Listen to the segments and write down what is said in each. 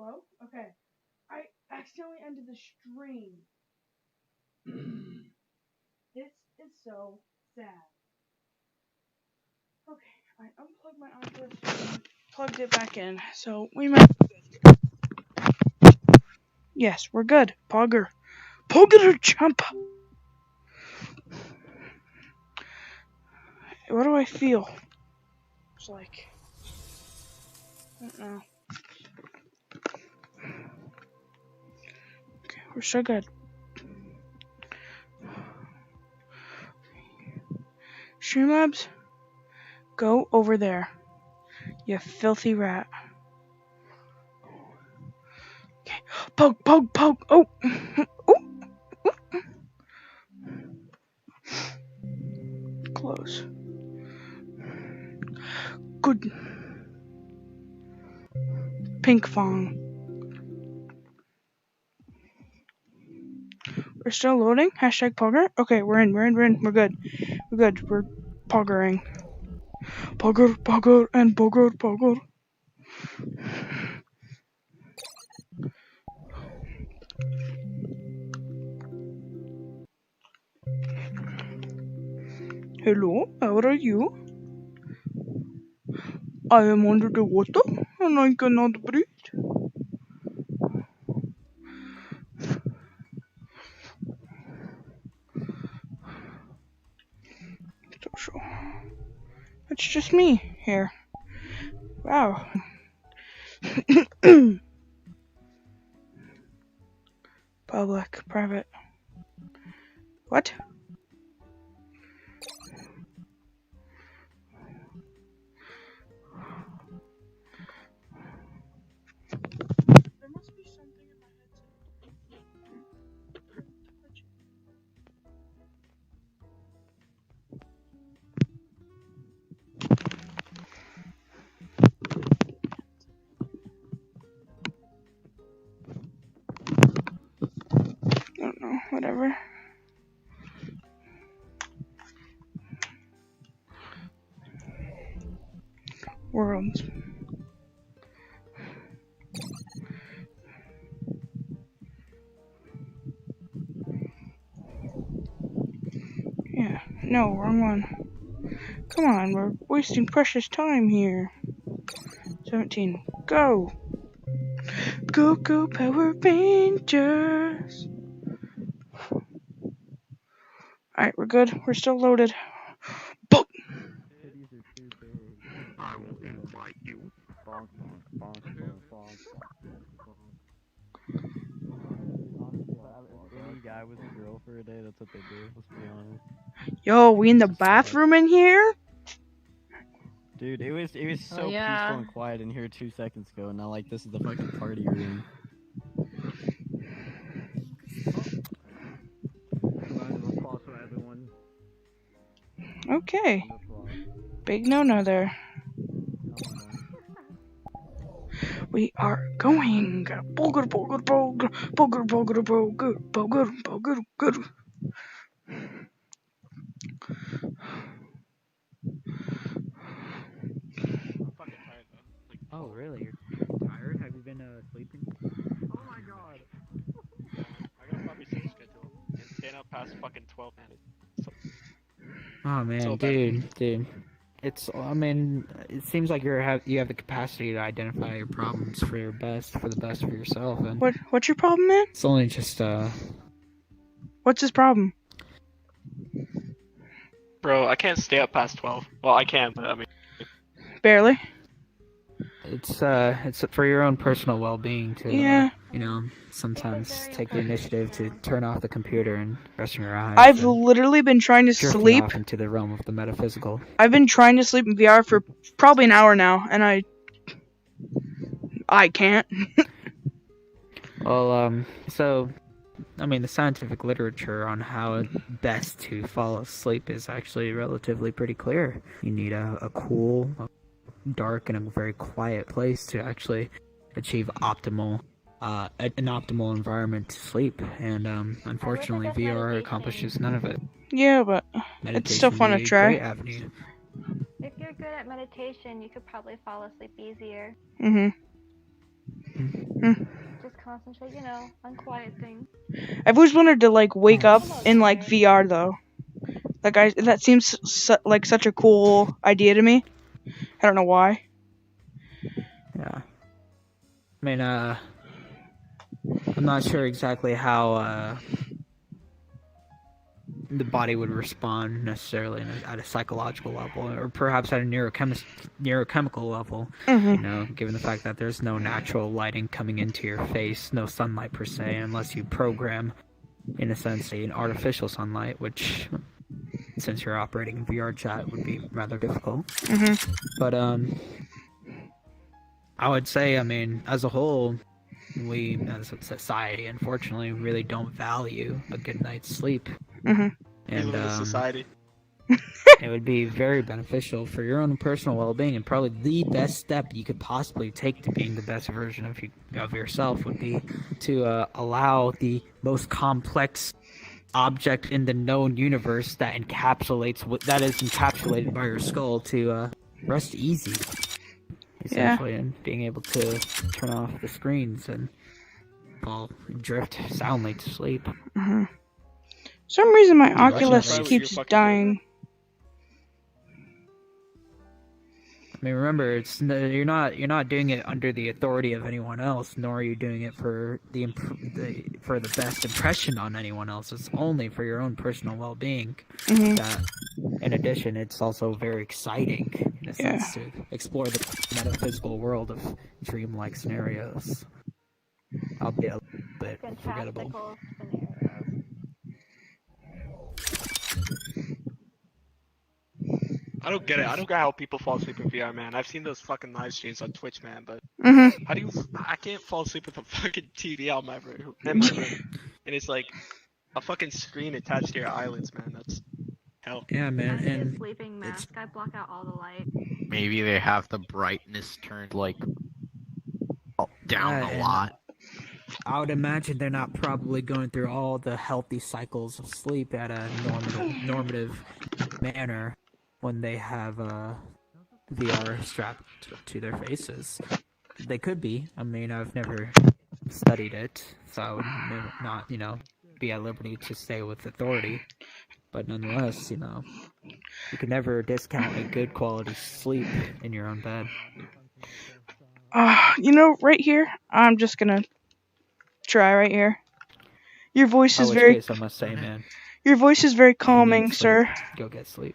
Hello? Okay. I accidentally ended the stream. This is so sad. Okay, I unplugged my Oculus and plugged it back in, so we might be good. Yes, we're good. Pogger. Pogger jump! What do I feel? It's like... I don't know. Okay, we're so good. Streamlabs, go over there. You filthy rat. Okay, poke, poke, poke. Oh! Close. Good. Pink Fong. We're still loading? Hashtag Pogger? Okay, we're in. We're good. We're poggering. Pogger, and Pogger. Hello, how are you? I am under the water, and I cannot breathe. So, it's just me here. Wow. Public, private. What? There must be something in my I don't know, whatever. Worlds. Yeah, no, wrong one. Come on, we're wasting precious time here. 17, go! Go, go, Power Rangers! Alright, we're good. We're still loaded. Boom! I will invite you. Any guy with a girl for a day, that's what they do, let's be honest. Yo, we in the bathroom in here? Dude, it was so peaceful and quiet in here 2 seconds ago, and now like this is the fucking party room. Okay. Big no-no there. We are going. Boger. Oh, really? You're tired? Have you been sleeping? Oh my god! I gotta probably set a schedule and staying up past fucking 12 minutes. Oh man, dude. I mean, it seems like you have the capacity to identify your problems for the best for yourself. And What's your problem, man? it's only just What's his problem? Bro, I can't stay up past 12. Well, I can, but I mean... Barely. It's for your own personal well-being to you know, sometimes take the initiative to turn off the computer and rest your eyes. I've literally been trying to sleep off into the realm of the metaphysical. I've been trying to sleep in VR for probably an hour now, and I can't. Well, so I mean, the scientific literature on how best to fall asleep is actually relatively pretty clear. You need a cool, dark, and a very quiet place to actually achieve an optimal environment to sleep. And unfortunately, VR accomplishes none of it. Yeah, but it's still fun to try. If you're good at meditation, you could probably fall asleep easier. Mhm. Just concentrate, on quiet things. I've always wanted to like wake up in like VR though. Like that seems like such a cool idea to me. I don't know why. Yeah. I mean, I'm not sure exactly how the body would respond necessarily at a psychological level, or perhaps at a neurochemical level. Given the fact that there's no natural lighting coming into your face, no sunlight per se, unless you program, in a sense, an artificial sunlight, which, since you're operating in VR chat, would be rather difficult. But I would say, I mean, as a whole, we as a society, unfortunately, really don't value a good night's sleep. And society. it would be very beneficial for your own personal well-being, and probably the best step you could possibly take to being the best version of yourself would be to allow the most complex object in the known universe that is encapsulated by your skull to rest easy, essentially, and being able to turn off the screens and drift soundly to sleep. For some reason my Oculus keeps dying. I mean, remember, you're not doing it under the authority of anyone else, nor are you doing it for the best impression on anyone else. It's only for your own personal well-being. That, in addition, it's also very exciting in a sense to explore the metaphysical world of dreamlike scenarios. Albeit a bit forgettable. I don't get it. I don't get how people fall asleep in VR, man. I've seen those fucking live streams on Twitch, man, but how do you... I can't fall asleep with a fucking TV on my room, and it's like a fucking screen attached to your eyelids, man. That's hell. Yeah, man. And sleeping mask, I block out all the light. Maybe they have the brightness turned like down a lot. I would imagine they're not probably going through all the healthy cycles of sleep at a normative manner when they have VR strapped to their faces. They could be. I mean, I've never studied it, so I would not, be at liberty to say with authority. But nonetheless, you can never discount a good quality sleep in your own bed. Right here, I'm just gonna try right here. Your voice is very... case I must say, man. Your voice is very calming, sir. Go get sleep.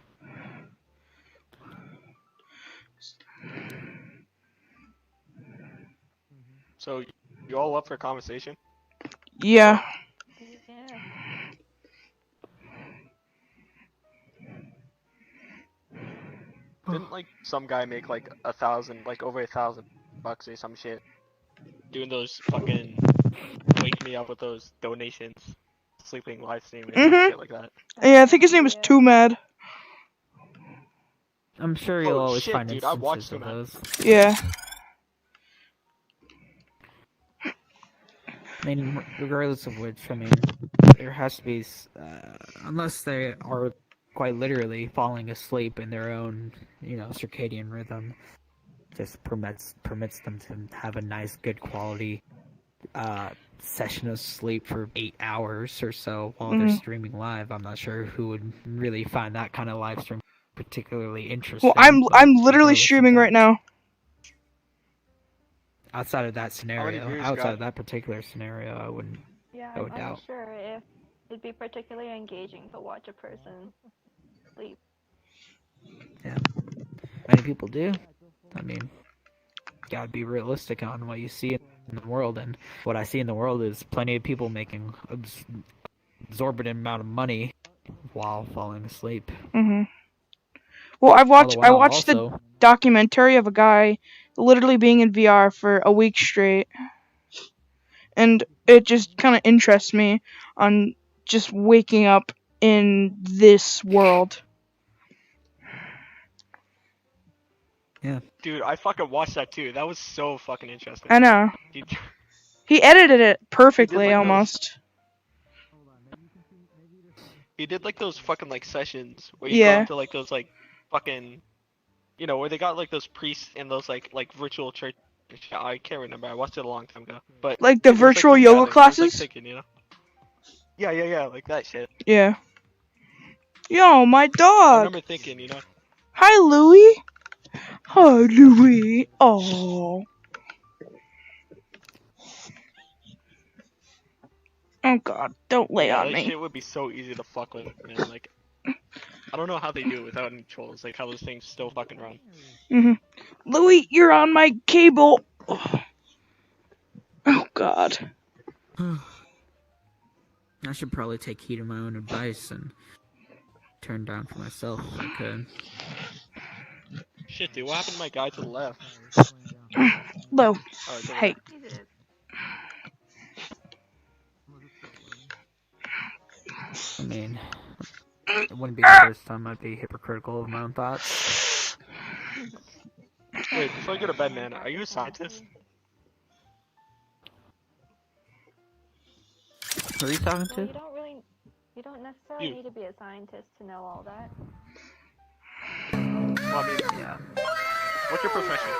So, you all up for a conversation? Yeah. Didn't some guy make like over $1,000 or some shit, doing those fucking wake me up with those donations, sleeping live streaming and shit like that? Yeah, I think his name was Too Mad. I'm sure you'll always find instances of those. Yeah. I mean, regardless of which, there has to be, unless they are quite literally falling asleep in their own, circadian rhythm, just permits them to have a nice, good quality session of sleep for 8 hours or so while they're streaming live. I'm not sure who would really find that kind of live stream particularly interesting. Well, I'm literally streaming right now. Outside of that scenario, of that particular scenario, I wouldn't. Yeah, I would I'm doubt. not sure if it'd be particularly engaging to watch a person sleep. Yeah, many people do. I mean, gotta be realistic on what you see in the world, and what I see in the world is plenty of people making exorbitant amount of money while falling asleep. Well, I watched the documentary of a guy literally being in VR for a week straight, and it just kind of interests me on just waking up in this world. Yeah. Dude, I fucking watched that too. That was so fucking interesting. I know. He edited it perfectly, almost. He did those fucking sessions where you go into those fucking, where they got those priests and those like virtual church I can't remember. I watched it a long time ago. But Like the it was, like, virtual some yoga guy that- classes? He was, like, thinking, you know? Yeah, like that shit. Yeah. Yo, my I dog! remember thinking, you know? Hi, Louie! Hi, Louie! Oh. Oh god, don't lay Yeah, on that me. shit would be so easy to fuck with, man. Like, I don't know how they do it without any trolls. Like, how those things still fucking run. Louie, you're on my cable! Oh god. I should probably take heed of my own advice and turn down for myself if I could. Shit, dude, what happened to my guy to the left? Lou, Oh, it's over hey. there. He did. I mean, it wouldn't be the first time I'd be hypocritical of my own thoughts. Wait, before I go to bed, man, are you a scientist? Who are you talking Well, to? you don't necessarily need to be a scientist to know all that. Well, I mean, Yeah. what's your profession?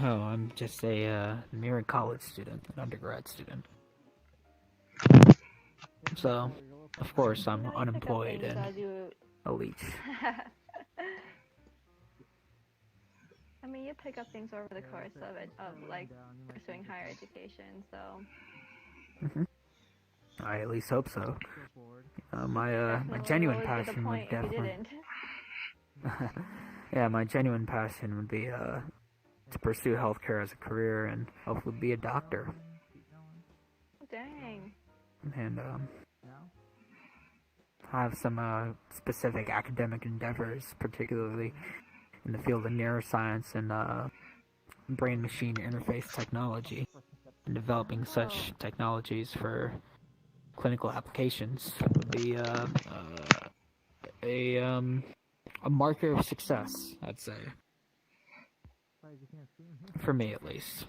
Oh, I'm just a mere college student, an undergrad student. So, of course, I'm You pick up unemployed things and as you- a leech. I mean, you pick up things over the course of it, of like pursuing higher education. So I at least hope so. My definitely genuine what would be the passion would point if you definitely. didn't? Yeah, my genuine passion would be to pursue healthcare as a career and hopefully be a doctor. Dang. And have some specific academic endeavors, particularly in the field of neuroscience and brain-machine interface technology, and developing such technologies for clinical applications would be a marker of success, I'd say. For me, at least.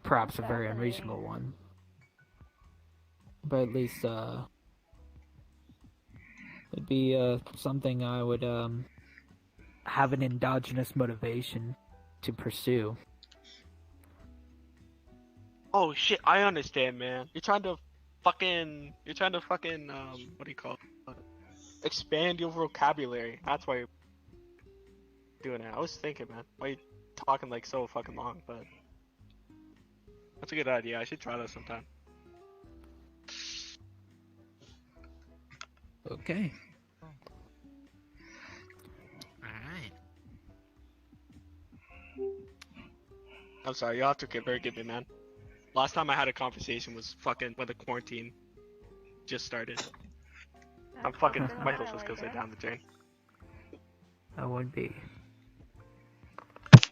Perhaps a very unreasonable one. But at least, it'd be something I would have an endogenous motivation to pursue. Oh shit, I understand, man. You're trying to fucking, what do you call it? Expand your vocabulary. That's why you're doing it. I was thinking, man, why you talking like so fucking long, but that's a good idea. I should try that sometime. Okay. Alright. I'm sorry, you'll have to forgive me, man. Last time I had a conversation was fucking when the quarantine just started. I'm fucking, my social skills are down the drain. That would be.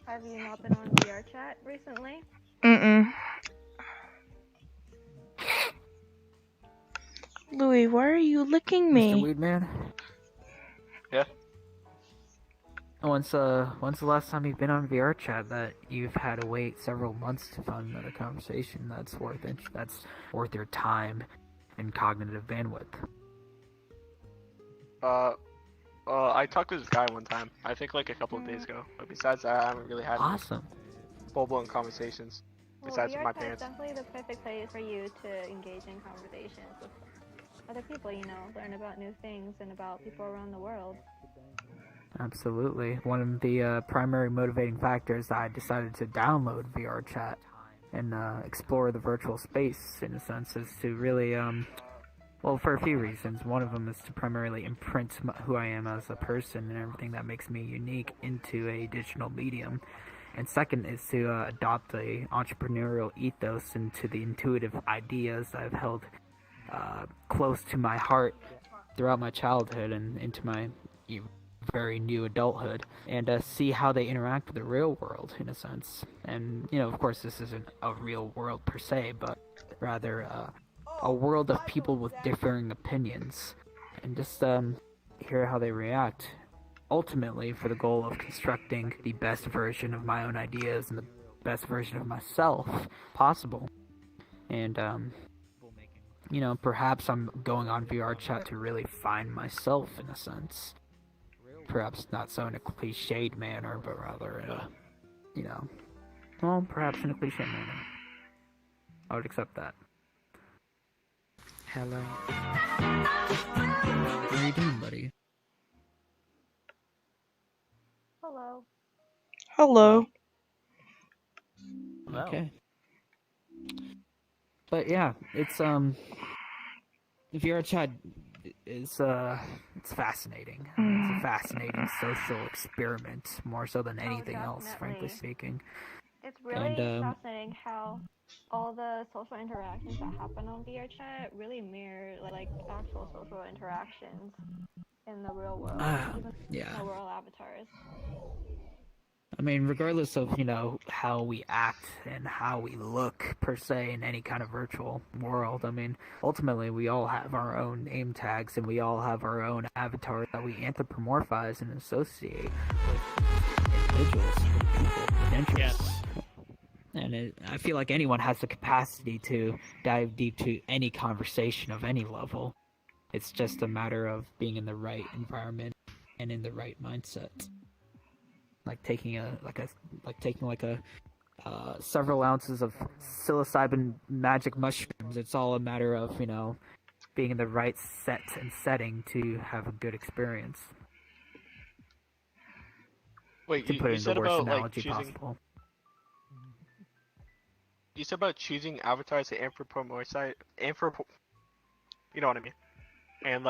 Have you not been on VR chat recently? Louie, why are you licking Mr. me? Weedman? Yeah? When's the last time you've been on VR chat that you've had to wait several months to find another conversation that's worth your time and cognitive bandwidth? I talked to this guy one time. I think like a couple of days ago. But besides that, I haven't really had Awesome. full-blown conversations. Besides with my VR chat is parents. definitely the perfect place for you to engage in conversations with other people, you know, learn about new things and about people around the world. Absolutely. One of the primary motivating factors that I decided to download VR chat and explore the virtual space, in a sense, is to really, well, for a few reasons. One of them is to primarily imprint who I am as a person and everything that makes me unique into a digital medium. And second is to adopt a entrepreneurial ethos into the intuitive ideas I've held close to my heart throughout my childhood and into my very new adulthood, and see how they interact with the real world, in a sense. And, you know, of course, this isn't a real world per se, but rather a world of people with differing opinions, and just hear how they react, ultimately for the goal of constructing the best version of my own ideas and the best version of myself possible. And you know, perhaps I'm going on VR chat to really find myself, in a sense. Perhaps not so in a cliched manner, but rather in a, you know, Well, perhaps in a cliche manner. I would accept that. Hello. How are you doing, buddy? Hello. Hello. Okay. But yeah, it's VR chat is it's fascinating. I mean, it's a fascinating social experiment, more so than anything else, frankly speaking. It's really fascinating how all the social interactions that happen on VR chat really mirror like actual social interactions in the real world, even in the world avatars. I mean, regardless of, how we act and how we look, per se, in any kind of virtual world, I mean, ultimately, we all have our own name tags and we all have our own avatars that we anthropomorphize and associate with individuals, with people, with interests. And I feel like anyone has the capacity to dive deep to any conversation of any level. It's just a matter of being in the right environment and in the right mindset. Like taking several ounces of psilocybin magic mushrooms. It's all a matter of, being in the right set and setting to have a good experience. Wait, to put you in said the worst about analogy choosing. possible. You said about choosing avatars to anthropomorphize. You know what I mean? And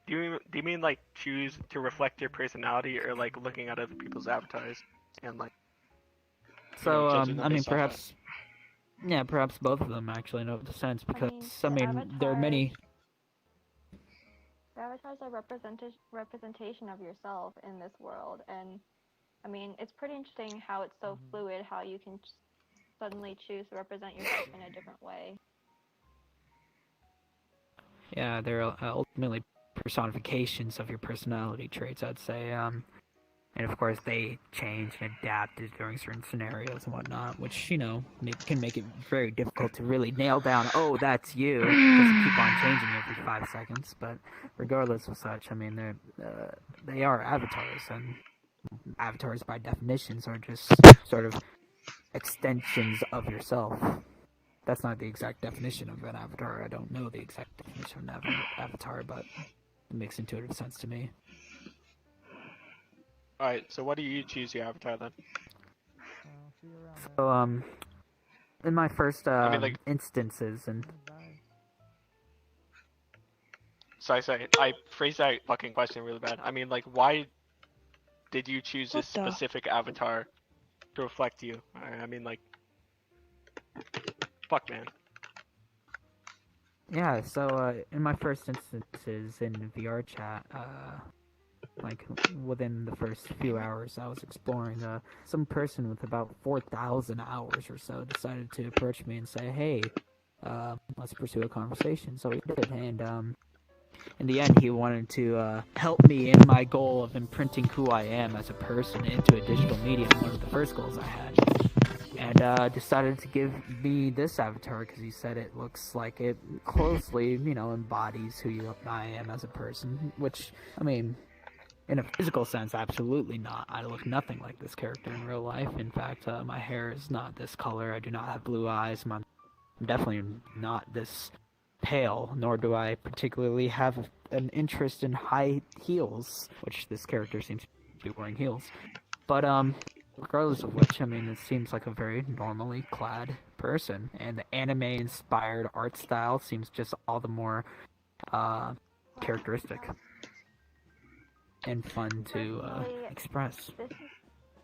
do you mean like choose to reflect your personality, or like looking at other people's avatars and like? So judging them I mean, based off that? perhaps. Yeah, perhaps both of them actually in a sense, because there are many. The avatars are representation of yourself in this world, and I mean, it's pretty interesting how it's so fluid, how you can suddenly choose to represent yourself in a different way. Yeah, they're ultimately personifications of your personality traits, I'd say. And of course, they change and adapt during certain scenarios and whatnot, which, can make it very difficult to really nail down, oh, that's you, because you keep on changing every 5 seconds. But regardless of such, I mean, they are avatars, and avatars by definitions are just sort of extensions of yourself. That's not the exact definition of an avatar. I don't know the exact definition of an avatar, but it makes intuitive sense to me. Alright, so what do you choose your avatar then? So, in my first instances, and sorry, I phrased that fucking question really bad. I mean, like, why did you choose this specific avatar to reflect you? I mean, like, fuck, man. Yeah, so in my first instances in VR chat, within the first few hours, I was exploring. Some person with about 4,000 hours or so decided to approach me and say, "Hey, let's pursue a conversation." So we did, and in the end, he wanted to help me in my goal of imprinting who I am as a person into a digital medium. One of the first goals I had. And decided to give me this avatar because he said it looks like it closely, embodies who I am as a person. Which, I mean, in a physical sense, absolutely not. I look nothing like this character in real life. In fact, my hair is not this color. I do not have blue eyes. I'm definitely not this pale, nor do I particularly have an interest in high heels, which this character seems to be wearing heels. But, regardless of which, I mean, it seems like a very normally clad person, and the anime-inspired art style seems just all the more characteristic and fun to express.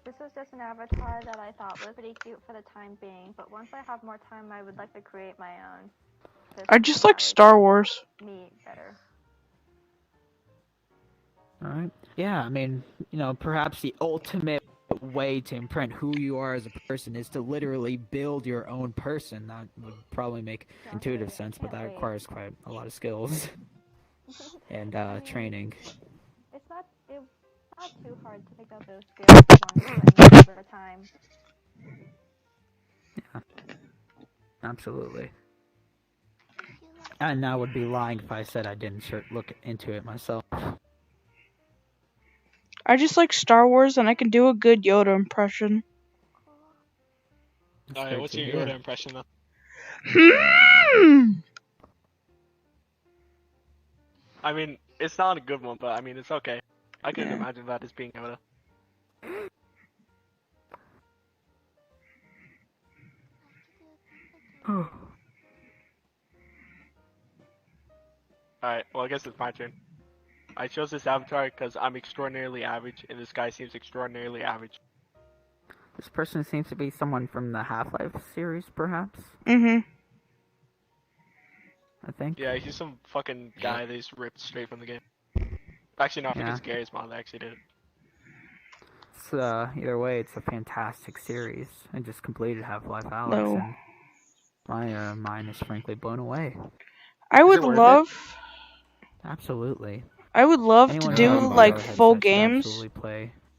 This was just an avatar that I thought was pretty cute for the time being, but once I have more time, I would like to create my own. I just like Star Wars. Me better. Alright. Yeah, I mean, perhaps the ultimate way to imprint who you are as a person is to literally build your own person. That would probably make intuitive sense, but that requires quite a lot of skills and training. It's not too hard to pick up those skills once you invest the time. Yeah, absolutely. And I would be lying if I said I didn't look into it myself. I just like Star Wars, and I can do a good Yoda impression. Alright, what's your Yoda impression though? I mean, it's not a good one, but I mean, it's okay. I can imagine that as being Yoda. Alright, well I guess it's my turn. I chose this avatar because I'm extraordinarily average, and this guy seems extraordinarily average. This person seems to be someone from the Half-Life series, perhaps? Mm-hmm. I think. Yeah, he's some fucking guy that just ripped straight from the game. Actually, no, I think it's Gary's mom that actually did it. It's, either way, it's a fantastic series. I just completed Half-Life Alex, and my mind is frankly blown away. I would love... Absolutely. I would love Anyone to do, like, full games.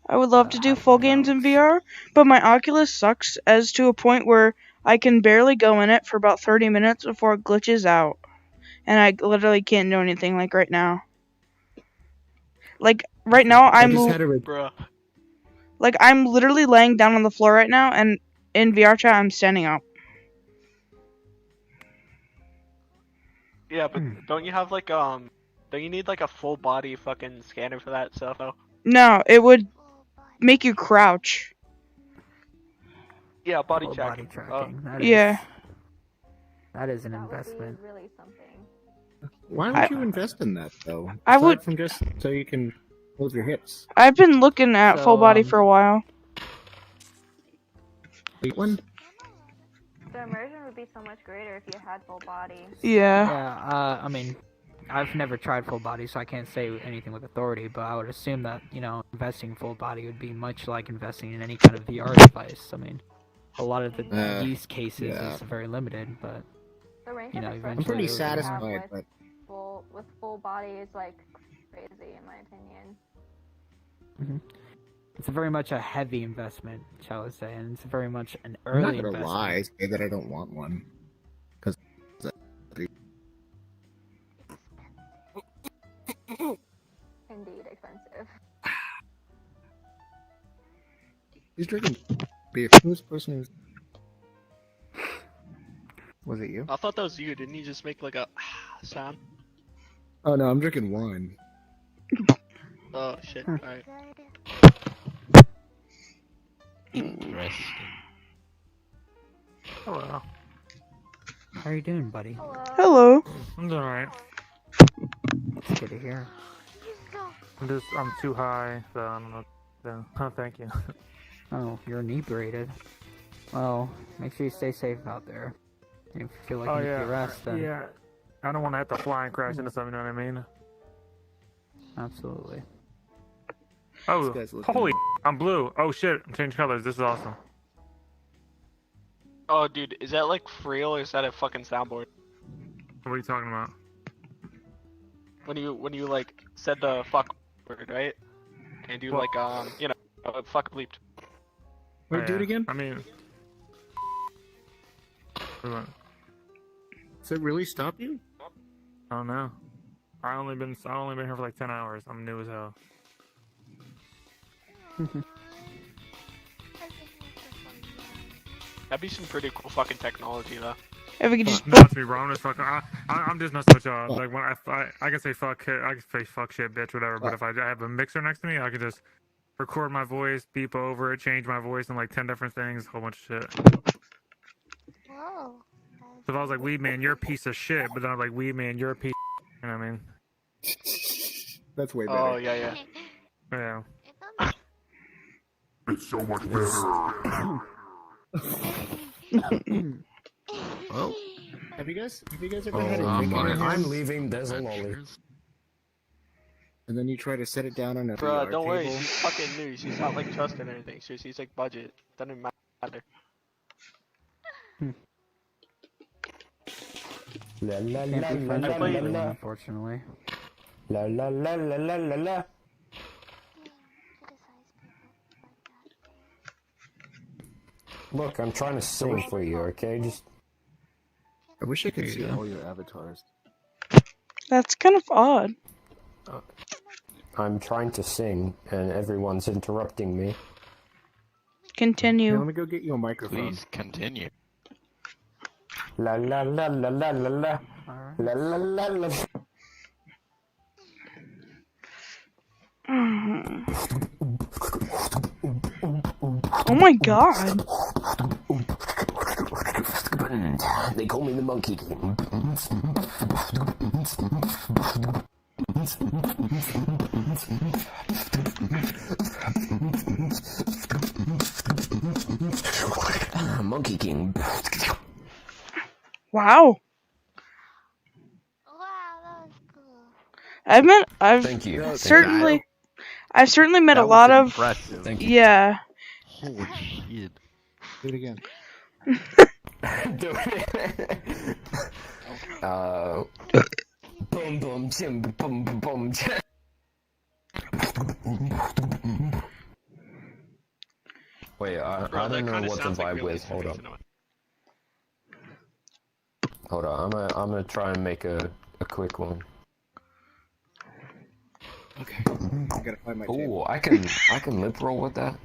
I would love to do full games in VR, but my Oculus sucks as to a point where I can barely go in it for about 30 minutes before it glitches out. And I literally can't do anything, like, right now. Like, right now, I'm literally laying down on the floor right now, and in VR chat, I'm standing up. Yeah, but don't you have, like, don't you need, like, a full body fucking scanner for that stuff, though? No, it would make you crouch. Yeah, body tracking. That is an investment. Really something. Why would you invest in that, though? I would from just so you can move your hips. I've been looking at full body for a while. One? The immersion would be so much greater if you had full body. Yeah. Yeah, I mean, I've never tried full body, so I can't say anything with authority, but I would assume that, you know, investing in full body would be much like investing in any kind of VR device. I mean, a lot of the use cases is very limited, but, you know, eventually... I'm pretty satisfied, but... With full body is, like, crazy, in my opinion. Mm-hmm. It's very much a heavy investment, shall I say, and it's very much an early investment. I'm not gonna lie, say that I don't want one. Because... Indeed, expensive. He's drinking beer. Who's the person who's... Was it you? I thought that was you. Didn't you just make, like, a sound? Oh no, I'm drinking wine. Oh shit, alright. Interesting. Hello. How are you doing, buddy? Hello. I'm doing alright. It's good to hear. I'm too high, so I don't know. Oh, thank you. Oh, you're inebriated. Well, make sure you stay safe out there. If you feel like you need to rest, then... Yeah. I don't want to have to fly and crash into something, you know what I mean? Absolutely. Oh, holy I'm blue. Oh shit, I'm changing colors. This is awesome. Oh, dude, is that like for real or is that a fucking soundboard? What are you talking about? When you like said the fuck word, right? And you like you know, fuck bleeped. Wait, do it again? I mean, does it really stop you? I don't know. I only been here for like 10 hours. I'm new as hell. That'd be some pretty cool fucking technology, though. If we could just not to me, bro. I'm just fucking. I'm just not such a like when I can say fuck, I can say fuck shit, bitch, whatever. But if I have a mixer next to me, I can just record my voice, beep over it, change my voice in like 10 different things, a whole bunch of shit. Whoa. So if I was like, Weed Man, you're a piece of shit, but then I'm like, Weed Man, you're a piece of shit, you know what I mean? That's way better. Oh, yeah. Yeah. It's so much better. Well, have you guys ever had a drink in your hand? I'm leaving, there's a lolly. And then you try to set it down on a Bruh, VR don't worry, table? she's fucking new. She's not like trusting anything. She's like budget. Doesn't matter. La la Can't la be la friends la with la everyone, la. unfortunately. La la la la la la la. Look, I'm trying to sing for you, okay? Just. I wish I could see all your avatars. That's kind of odd. I'm trying to sing, and everyone's interrupting me. Continue. Let me go get you a microphone. Please continue. La la la la la la la. La la la la. Oh my god. They call me the Monkey King. Monkey King. Wow. Wow, that was cool. Thank you. I've certainly met That a lot was of. impressive. Thank you. Yeah. Holy shit. Do it again. Boom boom chim boom boom chim. Wait, I don't know what the vibe is. Hold on. Hold on, I'm gonna try and make a quick one. Okay. I gotta find my table. Oh, I can lip roll with that.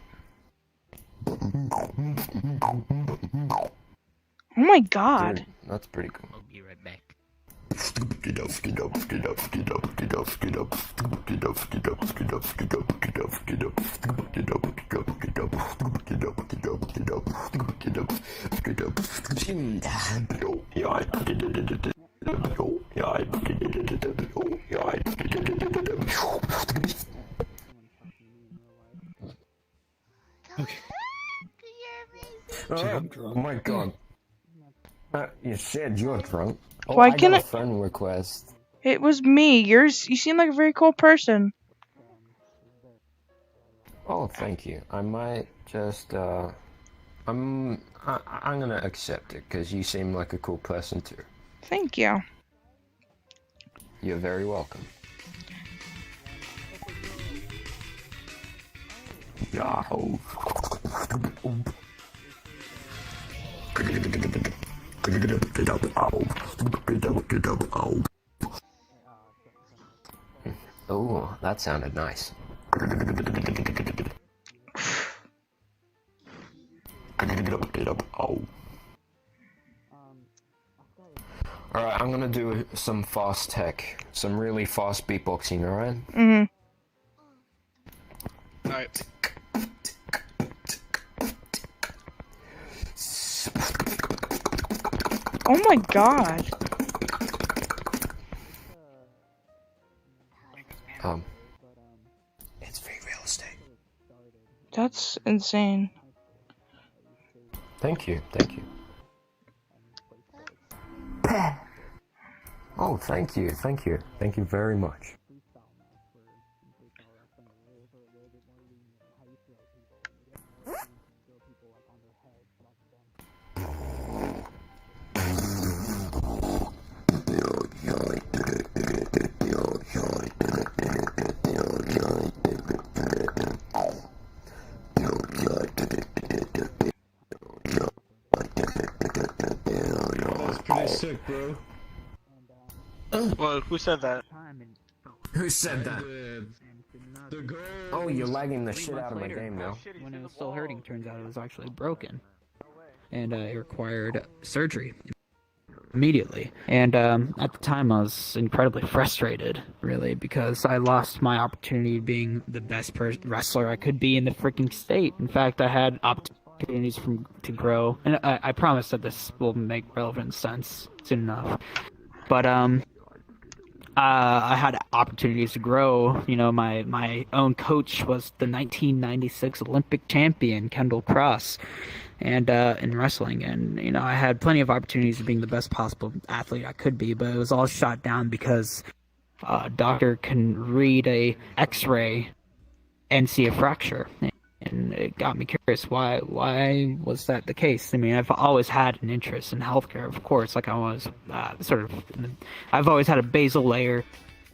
Oh my god. Dude, that's pretty cool. I'll be right back. Oh my god. You said you're drunk. Oh, Why I can't got I- a friend request. It was me. You seem like a very cool person. Oh, thank you. I might just, I'm gonna accept it, because you seem like a cool person too. Thank you. You're very welcome. Yahoo! Oh, that sounded nice. Alright, I'm gonna do some fast tech. Some really fast beatboxing, alright? Mm-hmm. Alright. Oh my god. It's free real estate. That's insane. Thank you. Oh, thank you. Thank you very much. That's pretty sick, bro. Well, who said that? Who said that? The girl. Oh, you're lagging the shit out of my later. game now. When it was still hurting, turns out it was actually broken. And it required surgery immediately. And at the time, I was incredibly frustrated, really, because I lost my opportunity of being the best wrestler I could be in the freaking state. In fact, I had opportunities to grow. And I promise that this will make relevant sense soon enough. But I had opportunities to grow. You know, my own coach was the 1996 Olympic champion, Kendall Cross, and in wrestling. And, you know, I had plenty of opportunities of being the best possible athlete I could be, but it was all shot down because a doctor can read a x-ray and see a fracture. And it got me curious, why was that the case? I mean, I've always had an interest in healthcare, of course, like I was I've always had a basal layer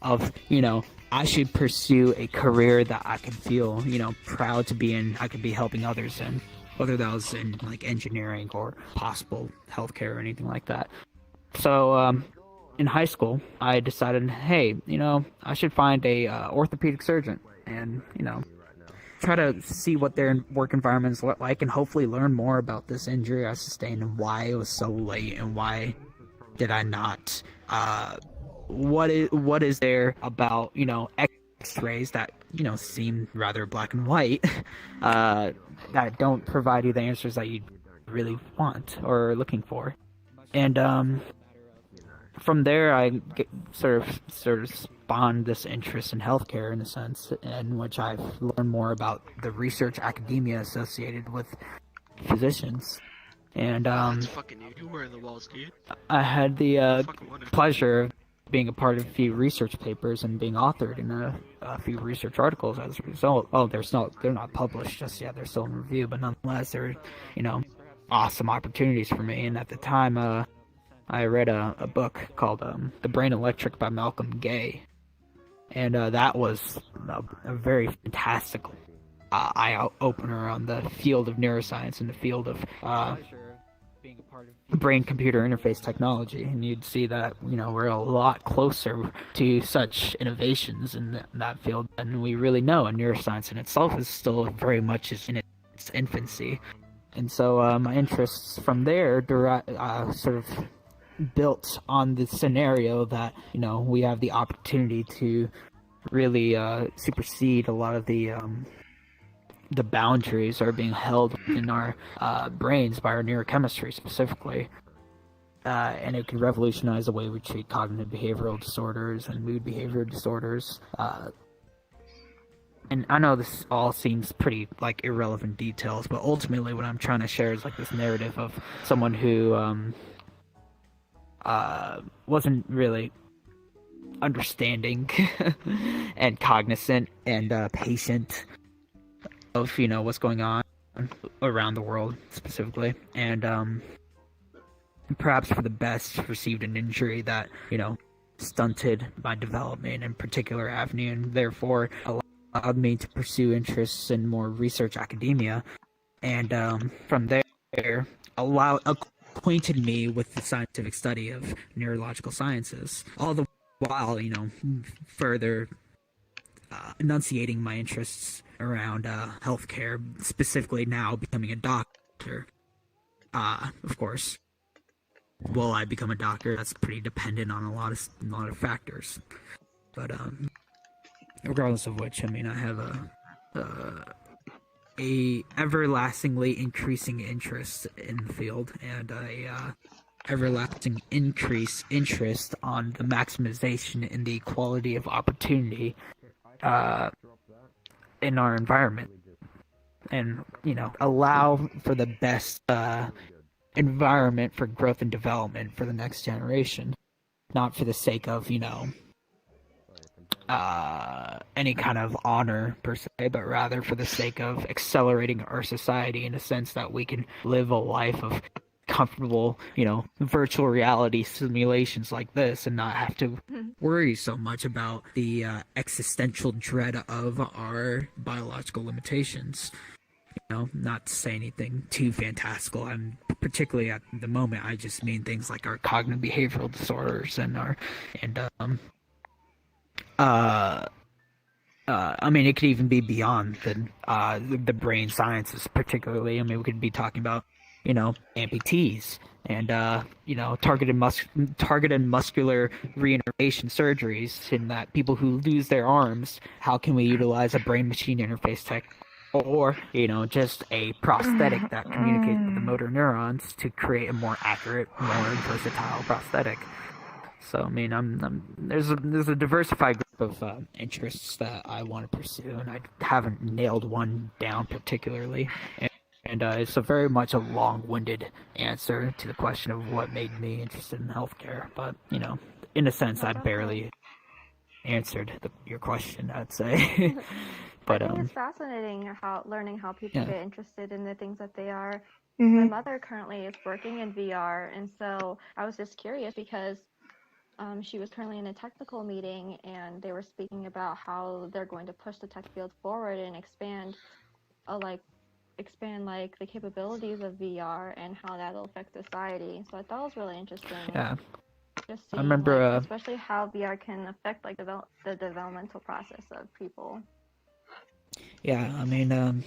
of, you know, I should pursue a career that I could feel, you know, proud to be in, I could be helping others in, whether that was in, like, engineering or possible healthcare or anything like that. So, in high school, I decided, hey, you know, I should find a orthopedic surgeon, and, you know, try to see what their work environments look like and hopefully learn more about this injury I sustained and why it was so late and why did I not. What is there about, you know, X-rays that, you know, seem rather black and white, that don't provide you the answers that you really want or are looking for. And from there, I sort of spawned this interest in healthcare in a sense, in which I've learned more about the research academia associated with physicians. And that's fucking you were in the walls, dude. I had the pleasure of being a part of a few research papers and being authored in a few research articles as a result. Oh, they're not published just yet. They're still in review, but nonetheless, they're, you know, awesome opportunities for me. And at the time, I read a book called The Brain Electric by Malcolm Gay. And that was a very fantastic eye-opener on the field of neuroscience and the field of brain-computer interface technology. And you'd see that, you know, we're a lot closer to such innovations in that field than we really know. And neuroscience in itself is still very much in its infancy. And so my interests from there sort of built on the scenario that, you know, we have the opportunity to really supersede a lot of the boundaries are being held in our brains by our neurochemistry specifically. And it can revolutionize the way we treat cognitive behavioral disorders and mood behavior disorders. And I know this all seems pretty like irrelevant details, but ultimately what I'm trying to share is like this narrative of someone who wasn't really understanding and cognizant and patient of, you know, what's going on around the world specifically, and perhaps for the best received an injury that, you know, stunted my development in a particular avenue, and therefore allowed me to pursue interests in more research academia, and from there acquainted me with the scientific study of neurological sciences, all the while, you know, further enunciating my interests around healthcare, specifically now becoming a doctor. Of course, will I become a doctor? That's pretty dependent on a lot of factors. But regardless of which, I mean, I have a everlastingly increasing interest in the field, and a everlasting interest on the maximization in the equality of opportunity in our environment, and, you know, allow for the best environment for growth and development for the next generation, not for the sake of, you know, any kind of honor per se, but rather for the sake of accelerating our society in a sense that we can live a life of comfortable, you know, virtual reality simulations like this and not have to worry so much about the existential dread of our biological limitations. You know, not to say anything too fantastical. I'm particularly at the moment, I just mean things like our cognitive behavioral disorders and I mean, it could even be beyond the brain sciences particularly. I mean, we could be talking about, you know, amputees and, you know, targeted muscular reinnervation surgeries, in that people who lose their arms, how can we utilize a brain-machine interface tech, or, you know, just a prosthetic that communicates with the motor neurons to create a more accurate, more versatile prosthetic. So, I mean, there's a diversified group of interests that I want to pursue, and I haven't nailed one down particularly. And it's a very much a long-winded answer to the question of what made me interested in healthcare. But, you know, in a sense, I barely answered your question, I'd say. But I think it's fascinating learning how people get interested in the things that they are. Mm-hmm. My mother currently is working in VR, and so I was just curious because she was currently in a technical meeting, and they were speaking about how they're going to push the tech field forward and expand the capabilities of VR and how that'll affect society. So I thought it was really interesting. Yeah. Just seeing, I remember, especially how VR can affect the developmental process of people. Yeah, I mean,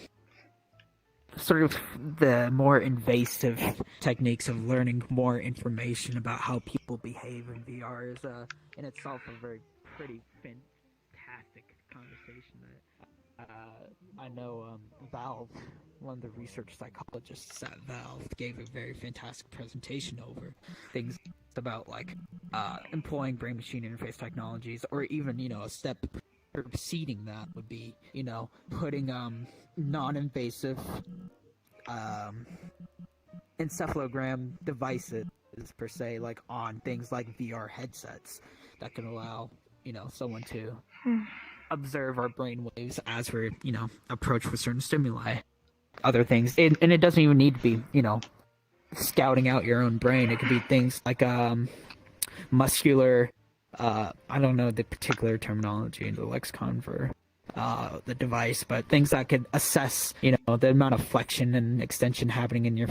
sort of the more invasive techniques of learning more information about how people behave in VR is in itself a very pretty fantastic conversation that I know Valve, one of the research psychologists at Valve, gave a very fantastic presentation over things about like employing brain machine interface technologies, or even a step preceding that would be putting non-invasive encephalogram devices per se, like on things like VR headsets that can allow someone to observe our brain waves as we're approached with certain stimuli, other things, and it doesn't even need to be scouting out your own brain. It could be things like muscular, I don't know the particular terminology in the lexicon for the device, but things that could assess the amount of flexion and extension happening in your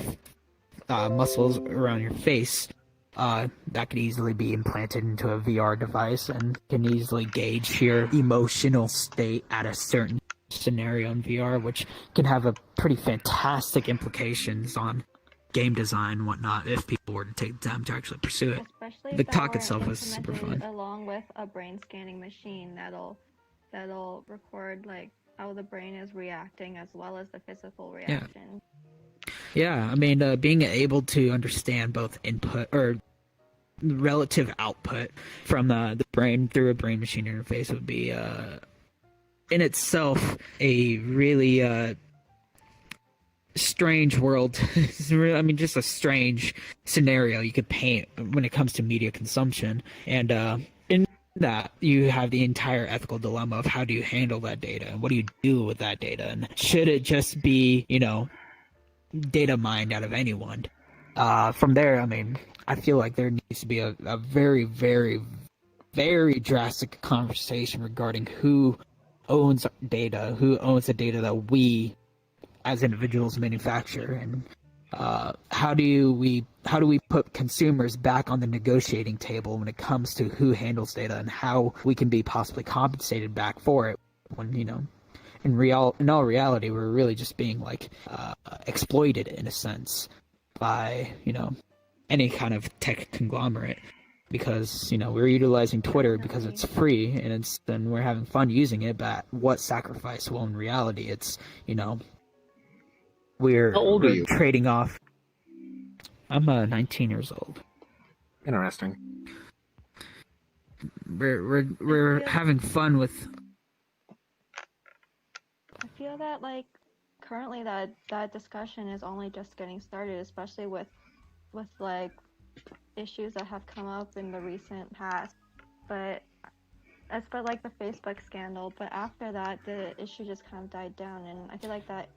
muscles around your face. That could easily be implanted into a VR device and can easily gauge your emotional state at a certain scenario in VR, which can have a pretty fantastic implications on game design and whatnot if people were to take the time to actually pursue it. Especially The if that talk were itself was super implemented fun. along with a brain scanning machine that'll record like how the brain is reacting as well as the physical reaction. Yeah, I mean, being able to understand both input or relative output from the brain through a brain machine interface would be in itself a really strange world. I mean, just a strange scenario you could paint when it comes to media consumption. And in that, you have the entire ethical dilemma of how do you handle that data and what do you do with that data, and should it just be data mined out of anyone? From there, I mean, I feel like there needs to be a very, very, very drastic conversation regarding who owns data, who owns the data that we as individuals manufacture, and how do we put consumers back on the negotiating table when it comes to who handles data and how we can be possibly compensated back for it, when in all reality we're really just being like exploited in a sense by any kind of tech conglomerate, because we're utilizing Twitter because it's free and we're having fun using it, but at what sacrifice? Well, in reality it's we're trading off. I'm 19 years old. Interesting. We're having fun with. I feel that like currently that discussion is only just getting started, especially with like issues that have come up in the recent past. But like the Facebook scandal, but after that the issue just kind of died down, and I feel like that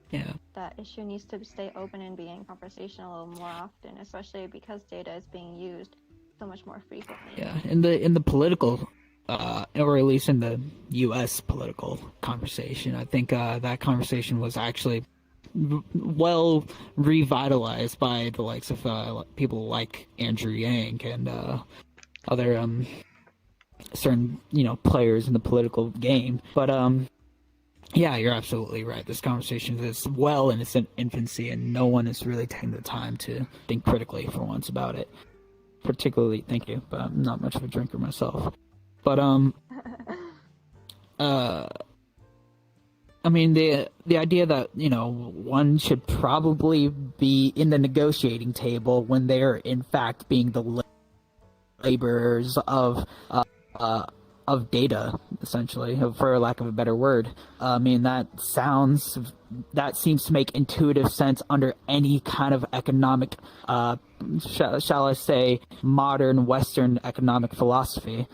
issue needs to stay open and be in conversation a little more often, especially because data is being used so much more frequently. Yeah, in the political or at least in the US political conversation, I think that conversation was actually well revitalized by the likes of people like Andrew Yang and other certain players in the political game. But yeah, you're absolutely right. This conversation is well in its infancy, and no one is really taking the time to think critically for once about it. Particularly, thank you, but I'm not much of a drinker myself. But I mean, the idea that one should probably be in the negotiating table when they're in fact being the laborers of data, essentially, for lack of a better word. I mean, that seems to make intuitive sense under any kind of economic, shall I say, modern Western economic philosophy,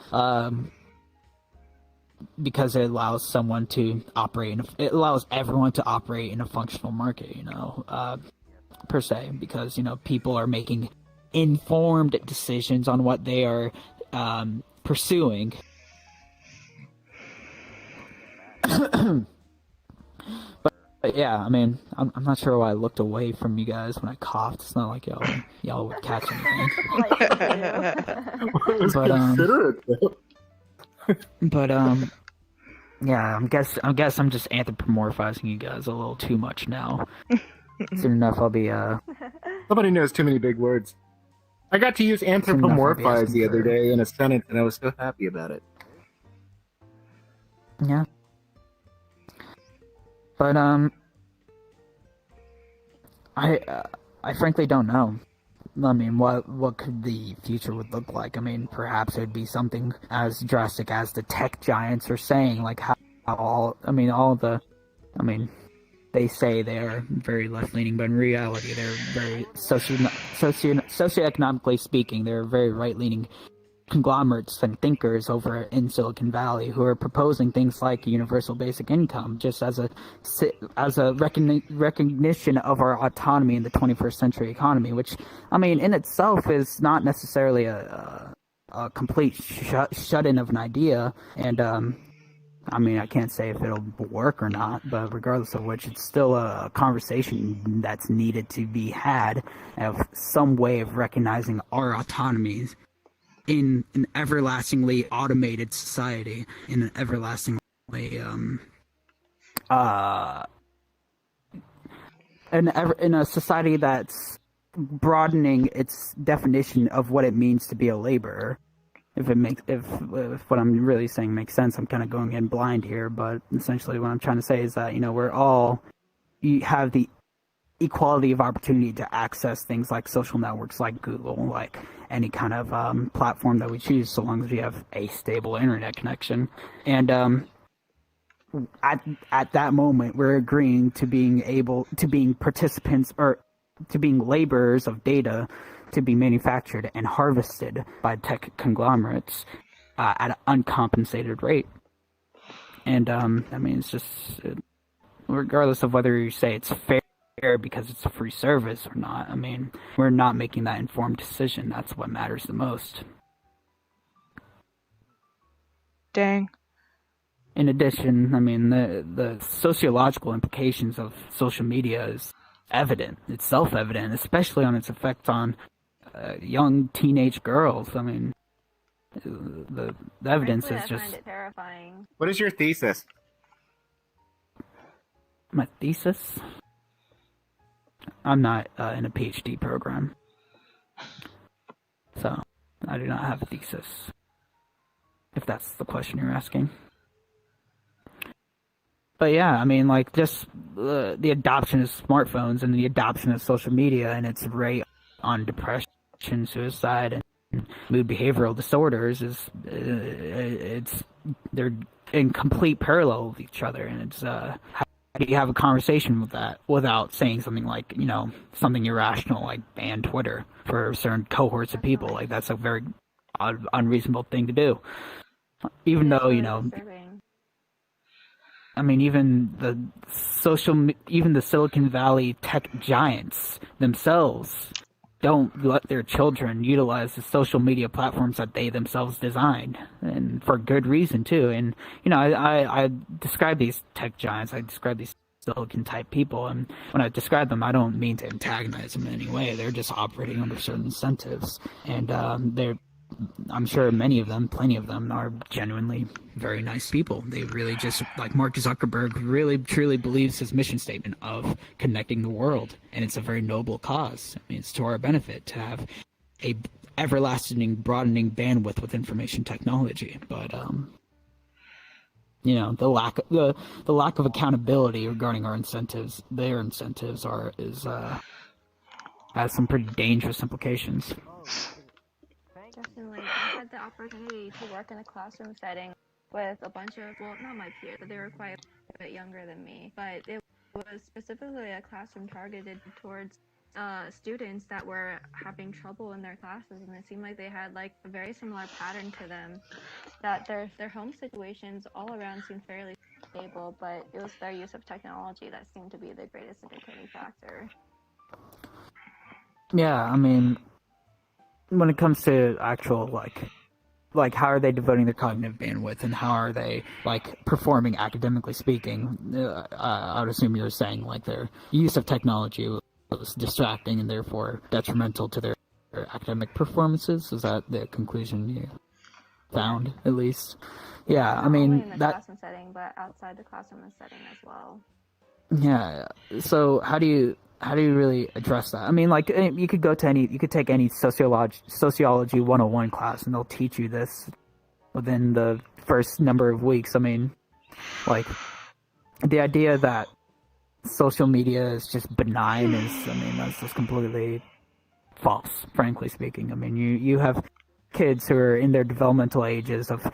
because it allows someone to operate, it allows everyone to operate in a functional market, per se, because, people are making informed decisions on what they are pursuing. but yeah, I mean, I'm not sure why I looked away from you guys when I coughed. It's not like y'all would catch anything. but Yeah, I guess I'm just anthropomorphizing you guys a little too much now. Soon enough, I'll be Somebody knows too many big words. I got to use anthropomorphize the other day in a sentence, and I was so happy about it. Yeah. But I frankly don't know. I mean, what could the future would look like? I mean, perhaps it would be something as drastic as the tech giants are saying, like how they say they are very left-leaning, but in reality, they're very socioeconomically speaking, they're very right-leaning conglomerates and thinkers over in Silicon Valley who are proposing things like universal basic income, just as a recognition of our autonomy in the 21st century economy, which, I mean, in itself is not necessarily a complete shut-in of an idea, and I mean, I can't say if it'll work or not, but regardless of which, it's still a conversation that's needed to be had of some way of recognizing our autonomies in an everlastingly automated society, in an everlastingly in a society that's broadening its definition of what it means to be a laborer. If what I'm really saying makes sense, I'm kind of going in blind here, but essentially what I'm trying to say is that, you know, you have the equality of opportunity to access things like social networks like Google, like any kind of platform that we choose, so long as we have a stable internet connection. And at that moment, we're agreeing to being participants, or to being laborers of data to be manufactured and harvested by tech conglomerates at an uncompensated rate. And I mean, it's just, regardless of whether you say it's fair because it's a free service or not, I mean, we're not making that informed decision. That's what matters the most. Dang. In addition, I mean, the sociological implications of social media is evident. It's self-evident, especially on its effects on young teenage girls. I mean, the evidence is just... I find it terrifying. What is your thesis? My thesis? I'm not in a PhD program, so I do not have a thesis, if that's the question you're asking. But yeah, I mean, like, just the adoption of smartphones and the adoption of social media and its rate on depression, suicide, and mood behavioral disorders they're in complete parallel with each other, and it's how do you have a conversation with that without saying something like, you know, something irrational like ban Twitter for certain cohorts of people? Like, that's a very unreasonable thing to do, even though, you know, I mean, even the Silicon Valley tech giants themselves don't let their children utilize the social media platforms that they themselves designed, and for good reason too. And, you know, I describe these tech giants, I describe these Silicon type people, and when I describe them, I don't mean to antagonize them in any way. They're just operating under certain incentives, and I'm sure plenty of them are genuinely very nice people. They really just, like Mark Zuckerberg, really truly believes his mission statement of connecting the world, and it's a very noble cause. I mean, it's to our benefit to have a everlasting, broadening bandwidth with information technology. But you know, the lack of accountability regarding their incentives has some pretty dangerous implications. Definitely. I had the opportunity to work in a classroom setting with a bunch of, well, not my peers, but they were quite a bit younger than me. But it was specifically a classroom targeted towards students that were having trouble in their classes, and it seemed like they had like a very similar pattern to them, that their home situations all around seemed fairly stable, but it was their use of technology that seemed to be the greatest indicating factor. Yeah, I mean, when it comes to actual, like how are they devoting their cognitive bandwidth, and how are they, like, performing academically speaking, I would assume you're saying, like, their use of technology was distracting and therefore detrimental to their academic performances. Is that the conclusion you found, at least. Yeah, Not I mean, only in the that... classroom setting, but outside the classroom setting as well. Yeah, so how do you really address that? I mean, like, you could take any sociology 101 class, and they'll teach you this within the first number of weeks. I mean, like, the idea that social media is just benign that's just completely false, frankly speaking. I mean, you have kids who are in their developmental ages of,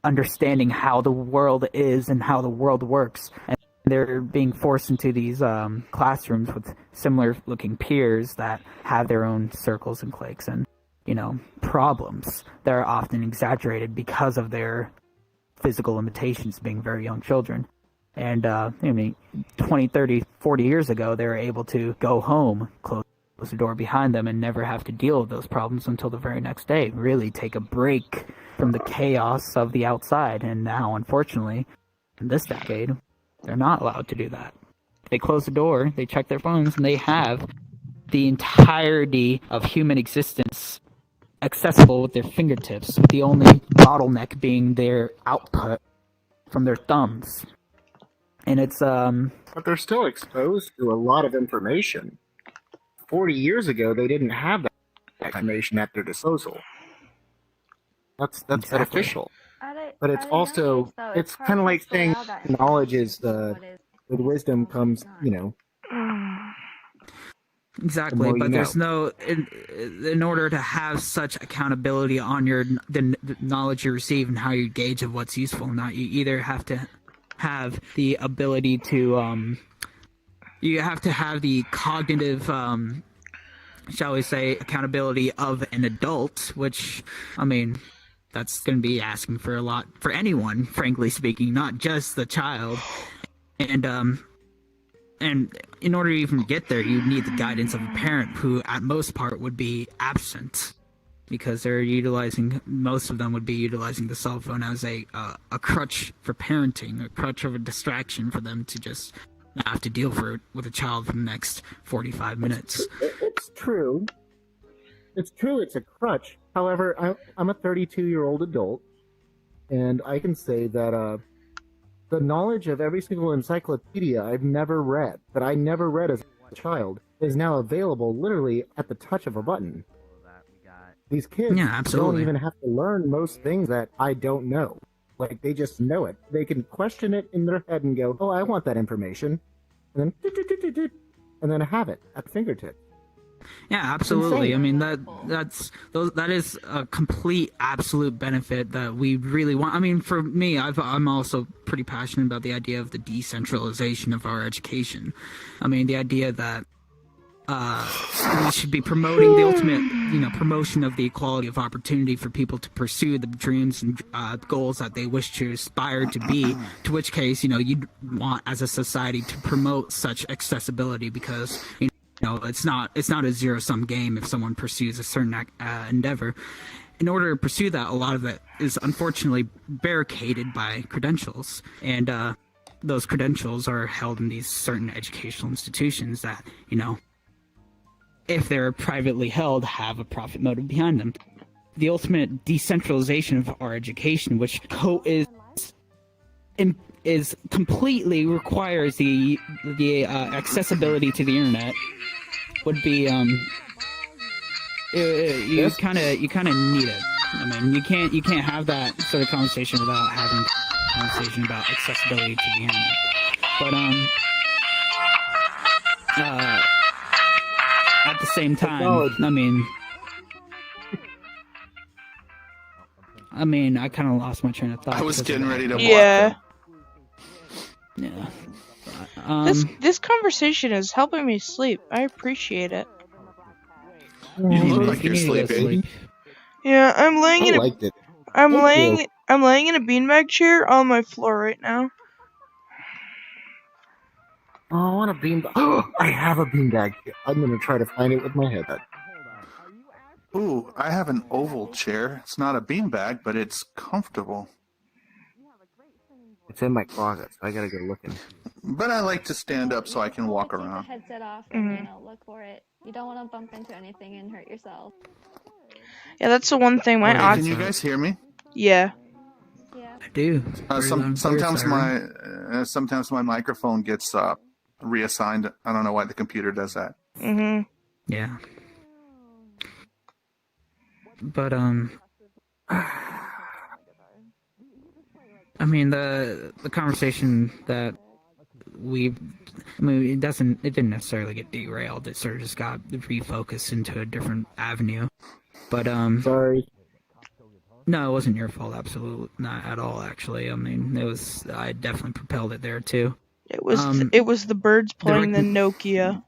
understanding how the world is and how the world works, and they're being forced into these classrooms with similar looking peers that have their own circles and cliques and problems that are often exaggerated because of their physical limitations, being very young children. And 20, 30, 40 years ago, they were able to go home, close the door behind them, and never have to deal with those problems until the very next day. Really take a break from the chaos of the outside. And now, unfortunately, in this decade, they're not allowed to do that. They close the door, they check their phones, and they have the entirety of human existence accessible with their fingertips, with the only bottleneck being their output from their thumbs. And it's But they're still exposed to a lot of information. 40 years ago, they didn't have that information at their disposal. That's exactly beneficial. But it's also, it's kind of like saying knowledge is with wisdom comes, Exactly, but there's no, in order to have such accountability on the knowledge you receive and how you gauge of what's useful or not, you either have to have the ability to, you have to have the cognitive, shall we say, accountability of an adult, which, I mean, that's going to be asking for a lot for anyone, frankly speaking, not just the child. And in order to even get there, you need the guidance of a parent who, at most part, would be absent, because most of them would be utilizing the cell phone as a crutch for parenting, a crutch of a distraction for them to just not have to deal with a child for the next 45 minutes. It's true. It's true, it's a crutch. However, I'm a 32-year-old adult, and I can say that the knowledge of every single encyclopedia I've never read, that I never read as a child, is now available literally at the touch of a button. These kids don't even have to learn most things that I don't know. Like, they just know it. They can question it in their head and go, oh, I want that information. And then have it at the fingertip. Yeah, absolutely. I mean, that is a complete, absolute benefit that we really want. I mean, for me, I'm also pretty passionate about the idea of the decentralization of our education. I mean, the idea that we should be promoting the ultimate, promotion of the equality of opportunity for people to pursue the dreams and goals that they wish to aspire to be. To which case, you'd want, as a society, to promote such accessibility, because it's not a zero-sum game if someone pursues a certain endeavor. In order to pursue that, a lot of it is unfortunately barricaded by credentials, and those credentials are held in these certain educational institutions that, if they're privately held, have a profit motive behind them. The ultimate decentralization of our education, which completely requires the accessibility to the internet, would be you kind of need it. I mean, you can't have that sort of conversation without having a conversation about accessibility to the internet. But at the same time, I mean, I kind of lost my train of thought. I was getting ready to block them. Yeah. This conversation is helping me sleep. I appreciate it. You look like you're sleeping. Yeah, I'm laying in a beanbag chair on my floor right now. Oh, I want a beanbag. I have a beanbag. I'm gonna try to find it with my head. Ooh, I have an oval chair. It's not a beanbag, but it's comfortable. It's in my closet, so I gotta go looking. But I like to stand up so I can walk around. Take the headset off and look for it. You don't want to bump into anything and hurt yourself. Yeah, that's the one thing my Hey, can you guys hear me? Yeah. I do. Sometimes my microphone gets reassigned. I don't know why the computer does that. Mhm. Yeah. But I mean the conversation that it didn't necessarily get derailed. It sort of just got refocused into a different avenue. But sorry. No, it wasn't your fault. Absolutely not at all. Actually, I mean, I definitely propelled it there too. It was the birds playing the Nokia.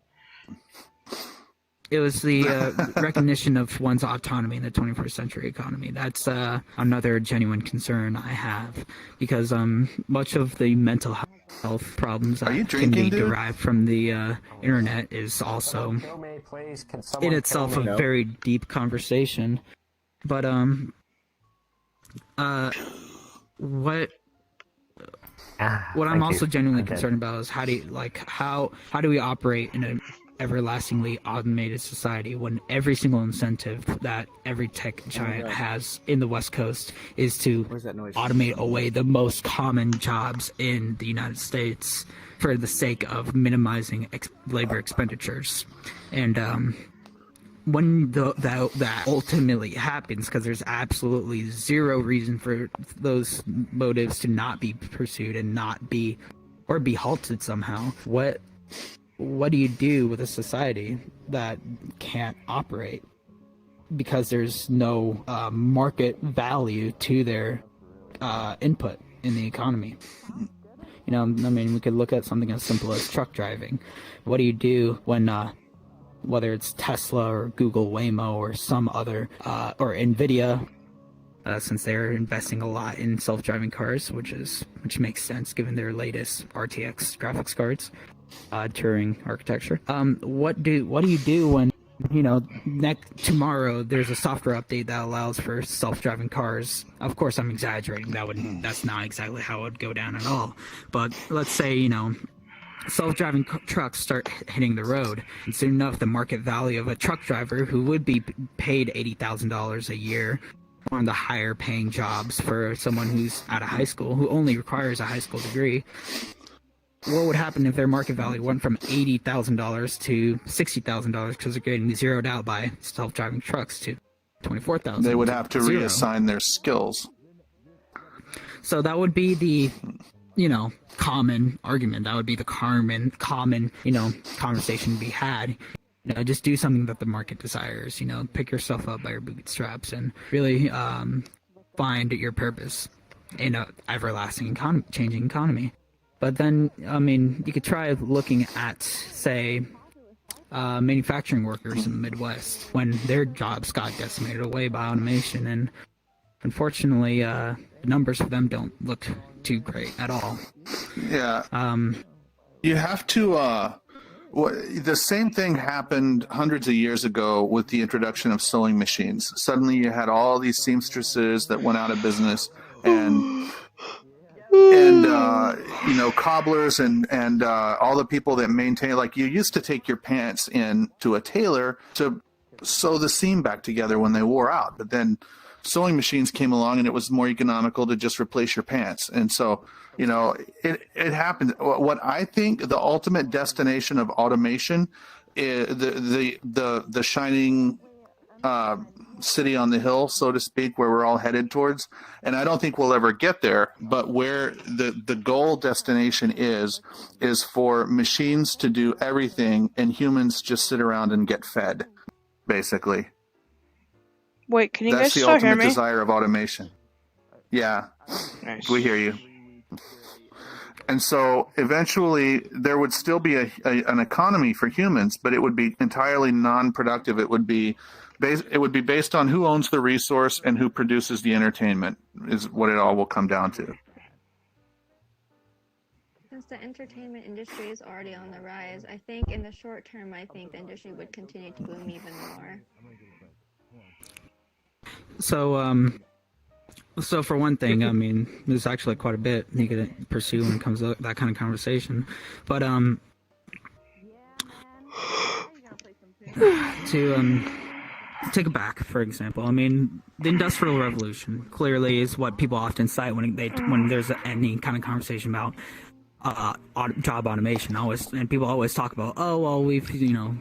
It was the recognition of one's autonomy in the 21st century economy. That's another genuine concern I have, because much of the mental health problems that can be derived from the internet is also in itself a very deep conversation. But what I'm also genuinely concerned about is how do we operate in an everlastingly automated society when every single incentive that every tech giant has in the West Coast is to automate away the most common jobs in the United States for the sake of minimizing labor expenditures. And when that ultimately happens, because there's absolutely zero reason for those motives to not be pursued and not be halted somehow, what do you do with a society that can't operate because there's no market value to their input in the economy? You know, I mean, we could look at something as simple as truck driving. What do you do when whether it's Tesla or Google Waymo or some other, or NVIDIA, since they're investing a lot in self-driving cars, which makes sense given their latest RTX graphics cards, Turing architecture. What do you do when, you know, tomorrow there's a software update that allows for self-driving cars? Of course, I'm exaggerating. That's not exactly how it would go down at all. But let's say, you know, self-driving trucks start hitting the road, and soon enough the market value of a truck driver who would be paid $80,000 a year, one of the higher paying jobs for someone who's out of high school, who only requires a high school degree, what would happen if their market value went from $80,000 to $60,000 because they're getting zeroed out by self-driving trucks to $24,000? They would have to reassign their skills. So that would be the, you know, common argument. That would be the common, you know, conversation to be had. You know, just do something that the market desires. You know, pick yourself up by your bootstraps and really find your purpose in an everlasting changing economy. But then, I mean, you could try looking at, say, manufacturing workers in the Midwest when their jobs got decimated away by automation, and unfortunately, the numbers for them don't look too great at all. Yeah. You have to. The same thing happened hundreds of years ago with the introduction of sewing machines. Suddenly, you had all these seamstresses that went out of business, and you know, cobblers and all the people that maintain, like, you used to take your pants in to a tailor to sew the seam back together when they wore out, but then sewing machines came along and it was more economical to just replace your pants. And so, you know, it happened. What I think the ultimate destination of automation is the shining city on the hill, so to speak, where we're all headed towards. And I don't think we'll ever get there, but where the goal destination is for machines to do everything and humans just sit around and get fed, basically. Wait, can you That's guys the still hear ultimate me? desire of automation. Yeah, nice. We hear you. And so eventually there would still be an economy for humans, but it would be entirely non-productive. It would be based on who owns the resource and who produces the entertainment, is what it all will come down to. Since the entertainment industry is already on the rise, I think in the short term, I think the industry would continue to boom even more. So for one thing, I mean, there's actually quite a bit you could pursue when it comes to that kind of conversation. But take it back, for example. I mean, the Industrial Revolution clearly is what people often cite when there's any kind of conversation about job automation. And people always talk about, oh well, we've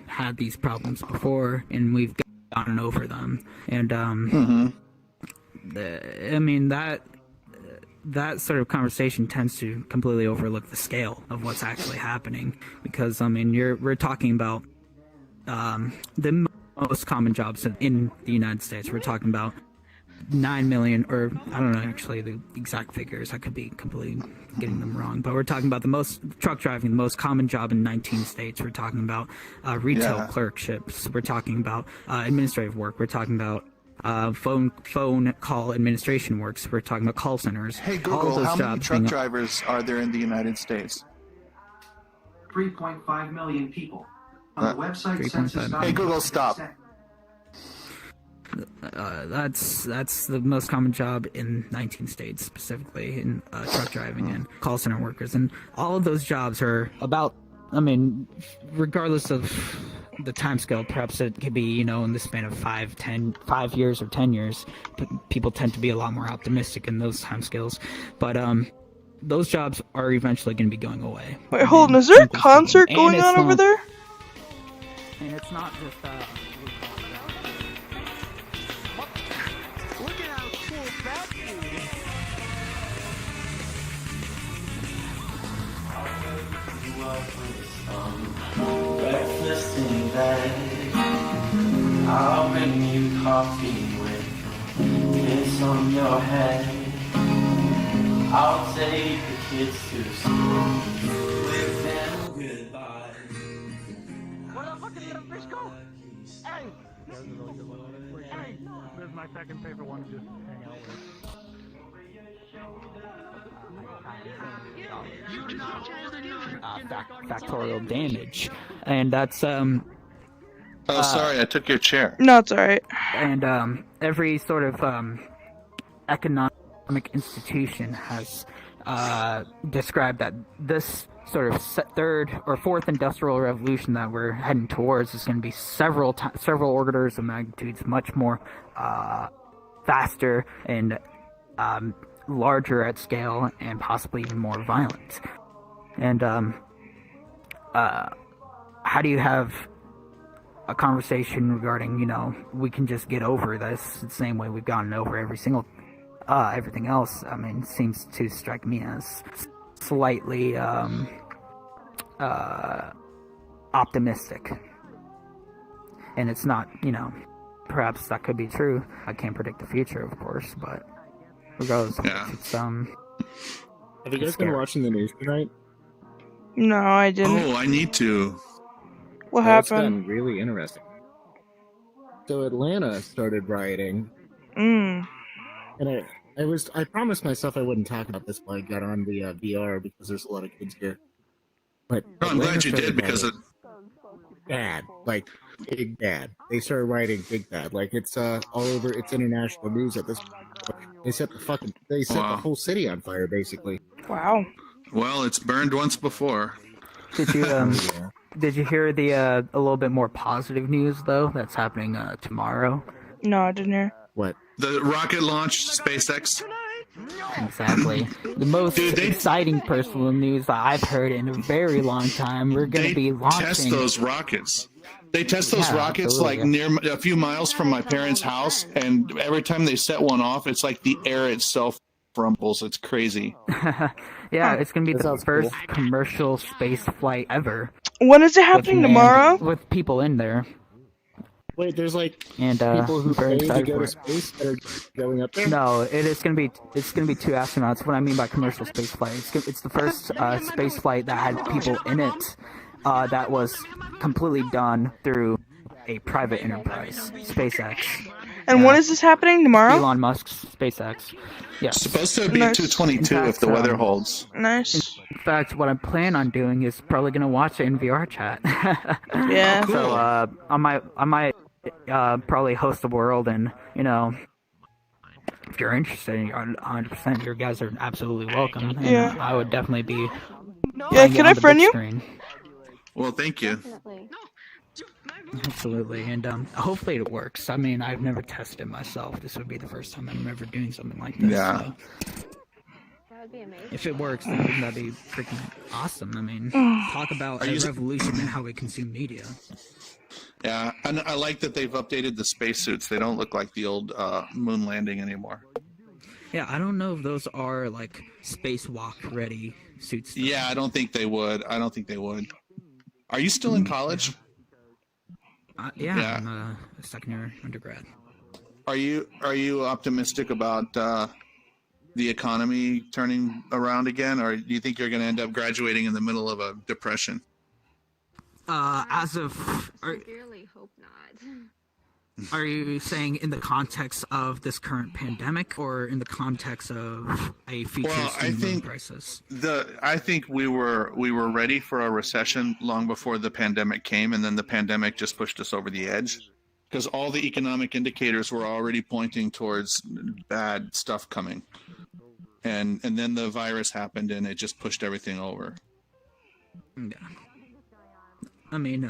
had these problems before and we've gotten over them. And I mean that sort of conversation tends to completely overlook the scale of what's actually happening, because I mean we're talking about the most common jobs in the United States. We're talking about 9 million, or I don't know actually the exact figures, I could be completely getting them wrong, but we're talking about the most truck driving, the most common job in 19 states. We're talking about retail clerkships. We're talking about administrative work. We're talking about phone call administration works. We're talking about call centers. Hey Google, how many truck drivers are there in the United States? 3.5 million people. On the website census. Hey Google, stop. That's the most common job in 19 states, specifically in truck driving and call center workers, and all of those jobs are about, I mean, regardless of the time scale, perhaps it could be, in the span of 5 years or 10 years. People tend to be a lot more optimistic in those time scales, but those jobs are eventually going to be going away. Wait, hold on, is there a concert going on over there? And it's not just Look at how cool that is. Breakfast in bed. I'll bring you coffee with kiss on your head. I'll take the kids to school with them goodbye. Where the fuck did the fish go? Hey! Hey! This is my second favorite one to just hang out with. Factorial damage, and that's oh, sorry, I took your chair. No, it's alright. And every sort of economic institution has described that this sort of third or fourth industrial revolution that we're heading towards is going to be several orders of magnitudes much more faster and larger at scale, and possibly even more violent. And how do you have a conversation regarding, we can just get over this the same way we've gotten over everything else? I mean, seems to strike me as slightly optimistic. And it's not, perhaps that could be true. I can't predict the future, of course, but regardless, it's Have you guys been watching the news tonight? No, I didn't. Oh, I need to. What That's happened? been really interesting. So Atlanta started rioting. Mm. And I promised myself I wouldn't talk about this when I got on the VR, because there's a lot of kids here. But I'm glad you did, because bad, like big bad. They started rioting big bad, like it's all over. It's international news at this point. They set the whole city on fire, basically. Wow. Well, it's burned once before. Did you did you hear the a little bit more positive news though that's happening tomorrow? No, I didn't hear. What? The rocket launch, SpaceX. Exactly. The most exciting personal news that I've heard in a very long time. We're going to be launching. Test those rockets. They test those rockets like near a few miles from my parents' house, and every time they set one off, it's like the air itself rumbles. It's crazy. Yeah, it's going to be the first commercial space flight ever. When is it happening? Tomorrow? With people in there. Wait, there's like and people who pay to go to space that are going up there? No, it's gonna be 2 astronauts. What I mean by commercial space flight, it's the first space flight that had people in it that was completely done through a private enterprise, SpaceX. And when is this happening? Tomorrow? Elon Musk's SpaceX. Yeah. It's supposed to be 222 if the weather holds. Nice. In fact, what I plan on doing is probably gonna watch it in VR chat. Yeah. Cool. So I might probably host a world, and if you're interested, 100%, you guys are absolutely welcome. And Yeah. I would definitely be. Yeah, can I friend you? Well, thank you. Absolutely, and hopefully it works. I mean, I've never tested it myself. This would be the first time I'm ever doing something like this. Yeah. So. That would be amazing. If it works, then wouldn't that be freaking awesome? I mean, talk about a revolution in how we consume media. Yeah, and I like that they've updated the spacesuits. They don't look like the old moon landing anymore. Yeah, I don't know if those are like spacewalk ready suits. Though. Yeah, I don't think they would. Are you still in college? Yeah, I'm a second year undergrad. Are you optimistic about the economy turning around again, or do you think you're going to end up graduating in the middle of a depression? I sincerely hope not. Are you saying in the context of this current pandemic, or in the context of a future crisis? I think we were ready for a recession long before the pandemic came, and then the pandemic just pushed us over the edge, because all the economic indicators were already pointing towards bad stuff coming, and then the virus happened, and it just pushed everything over. Yeah. I mean,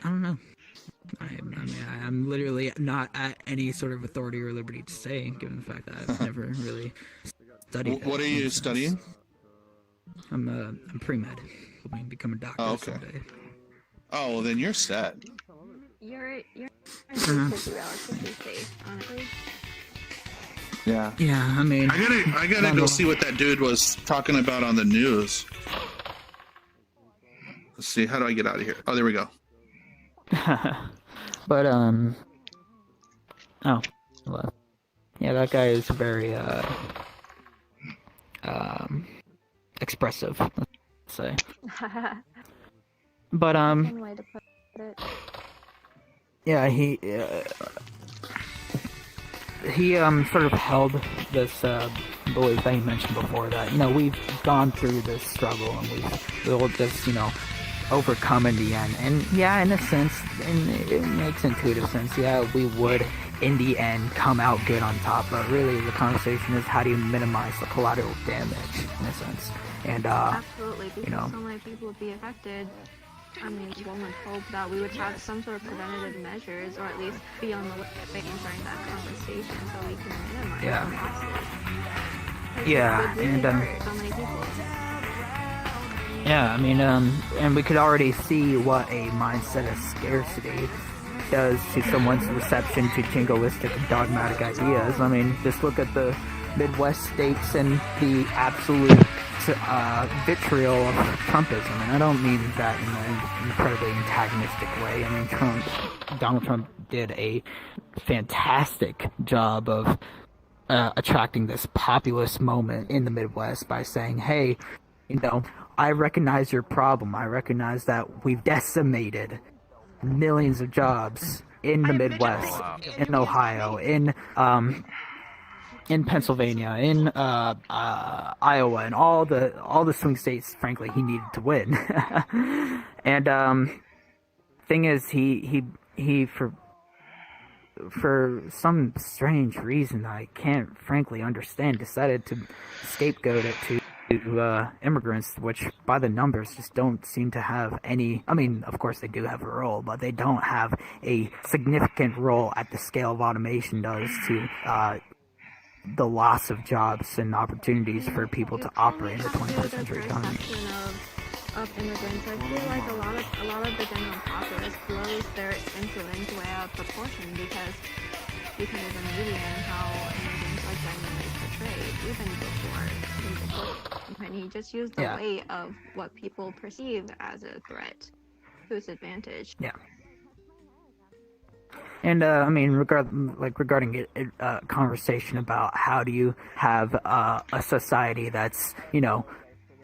I don't know. I'm literally not at any sort of authority or liberty to say, given the fact that I've never really studied. What are you studying? I'm pre-med. Hoping to become a doctor someday. Oh, well, then you're set. You're relatively safe, honestly. Yeah. Yeah, I mean, I gotta go see what that dude was talking about on the news. Let's see, how do I get out of here? Oh, there we go. But oh, well, yeah, that guy is very expressive, let's say. But One way to put it. Yeah, he sort of held this belief that he mentioned before, that we've gone through this struggle and we'll just overcome in the end. And yeah, in a sense, and it makes intuitive sense. Yeah, we would in the end come out good on top, but really the conversation is how do you minimize the collateral damage in a sense. And absolutely, because so many people would be affected. I mean, one would hope that we would have some sort of preventative measures, or at least be on the way during that conversation, so we can minimize the losses. Yeah, really and so many people. yeah, I mean, and we could already see what a mindset of scarcity does to someone's reception to jingoistic and dogmatic ideas. I mean, just look at the Midwest states and the absolute vitriol of Trumpism, and I don't mean that in an incredibly antagonistic way. I mean, Donald Trump did a fantastic job of attracting this populist moment in the Midwest by saying, hey, I recognize your problem. I recognize that we've decimated millions of jobs in the Midwest, in Ohio, in Pennsylvania, in Iowa, and all the swing states, frankly, he needed to win. And thing is, he for some strange reason I can't frankly understand, decided to scapegoat it to immigrants, which by the numbers just don't seem to have any. I mean, of course they do have a role, but they don't have a significant role at the scale of automation does to the loss of jobs and opportunities for people to operate in the 21st century economy. Of immigrants, I feel like a lot of the general populace blows their influence way out of proportion because of the media and how immigrants are generally portrayed, even before when he just used the weight of what people perceive as a threat to his advantage. Yeah. And I mean, regarding a conversation about how do you have a society that's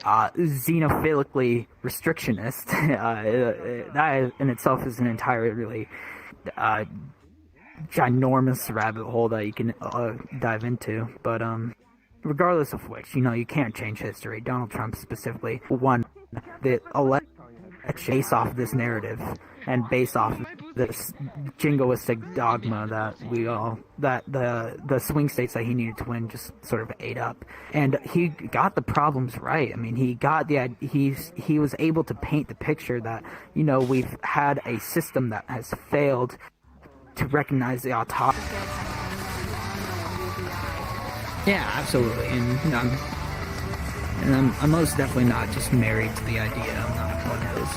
xenophilically restrictionist, that in itself is an entirely ginormous rabbit hole that you can dive into. But regardless of which, you can't change history. Donald Trump specifically won the election based off of this narrative, and based off this jingoistic dogma that the swing states that he needed to win just sort of ate up. And he got the problems right. I mean, he was able to paint the picture that, we've had a system that has failed to recognize the autonomy. Yeah, absolutely. And I'm most definitely not just married to the idea. I'm not one who's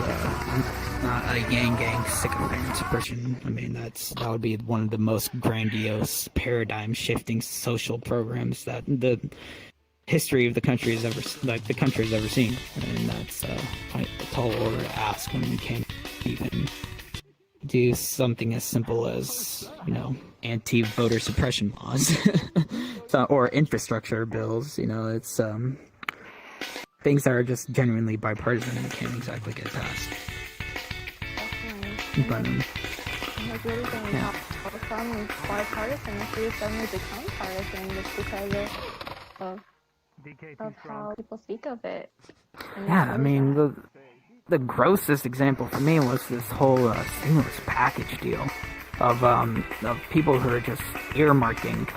not a yang gang sycophant person. I mean, that would be one of the most grandiose, paradigm-shifting social programs that the history of the country has ever seen. And that's a tall order to ask when you can't even do something as simple as, anti-voter suppression laws or infrastructure bills. It's things that are just genuinely bipartisan and can't exactly get passed. But yeah. From bipartisan issues suddenly become partisan just because of how people speak of it. Yeah, I mean, the grossest example for me was this whole stimulus package deal of people who are just earmarking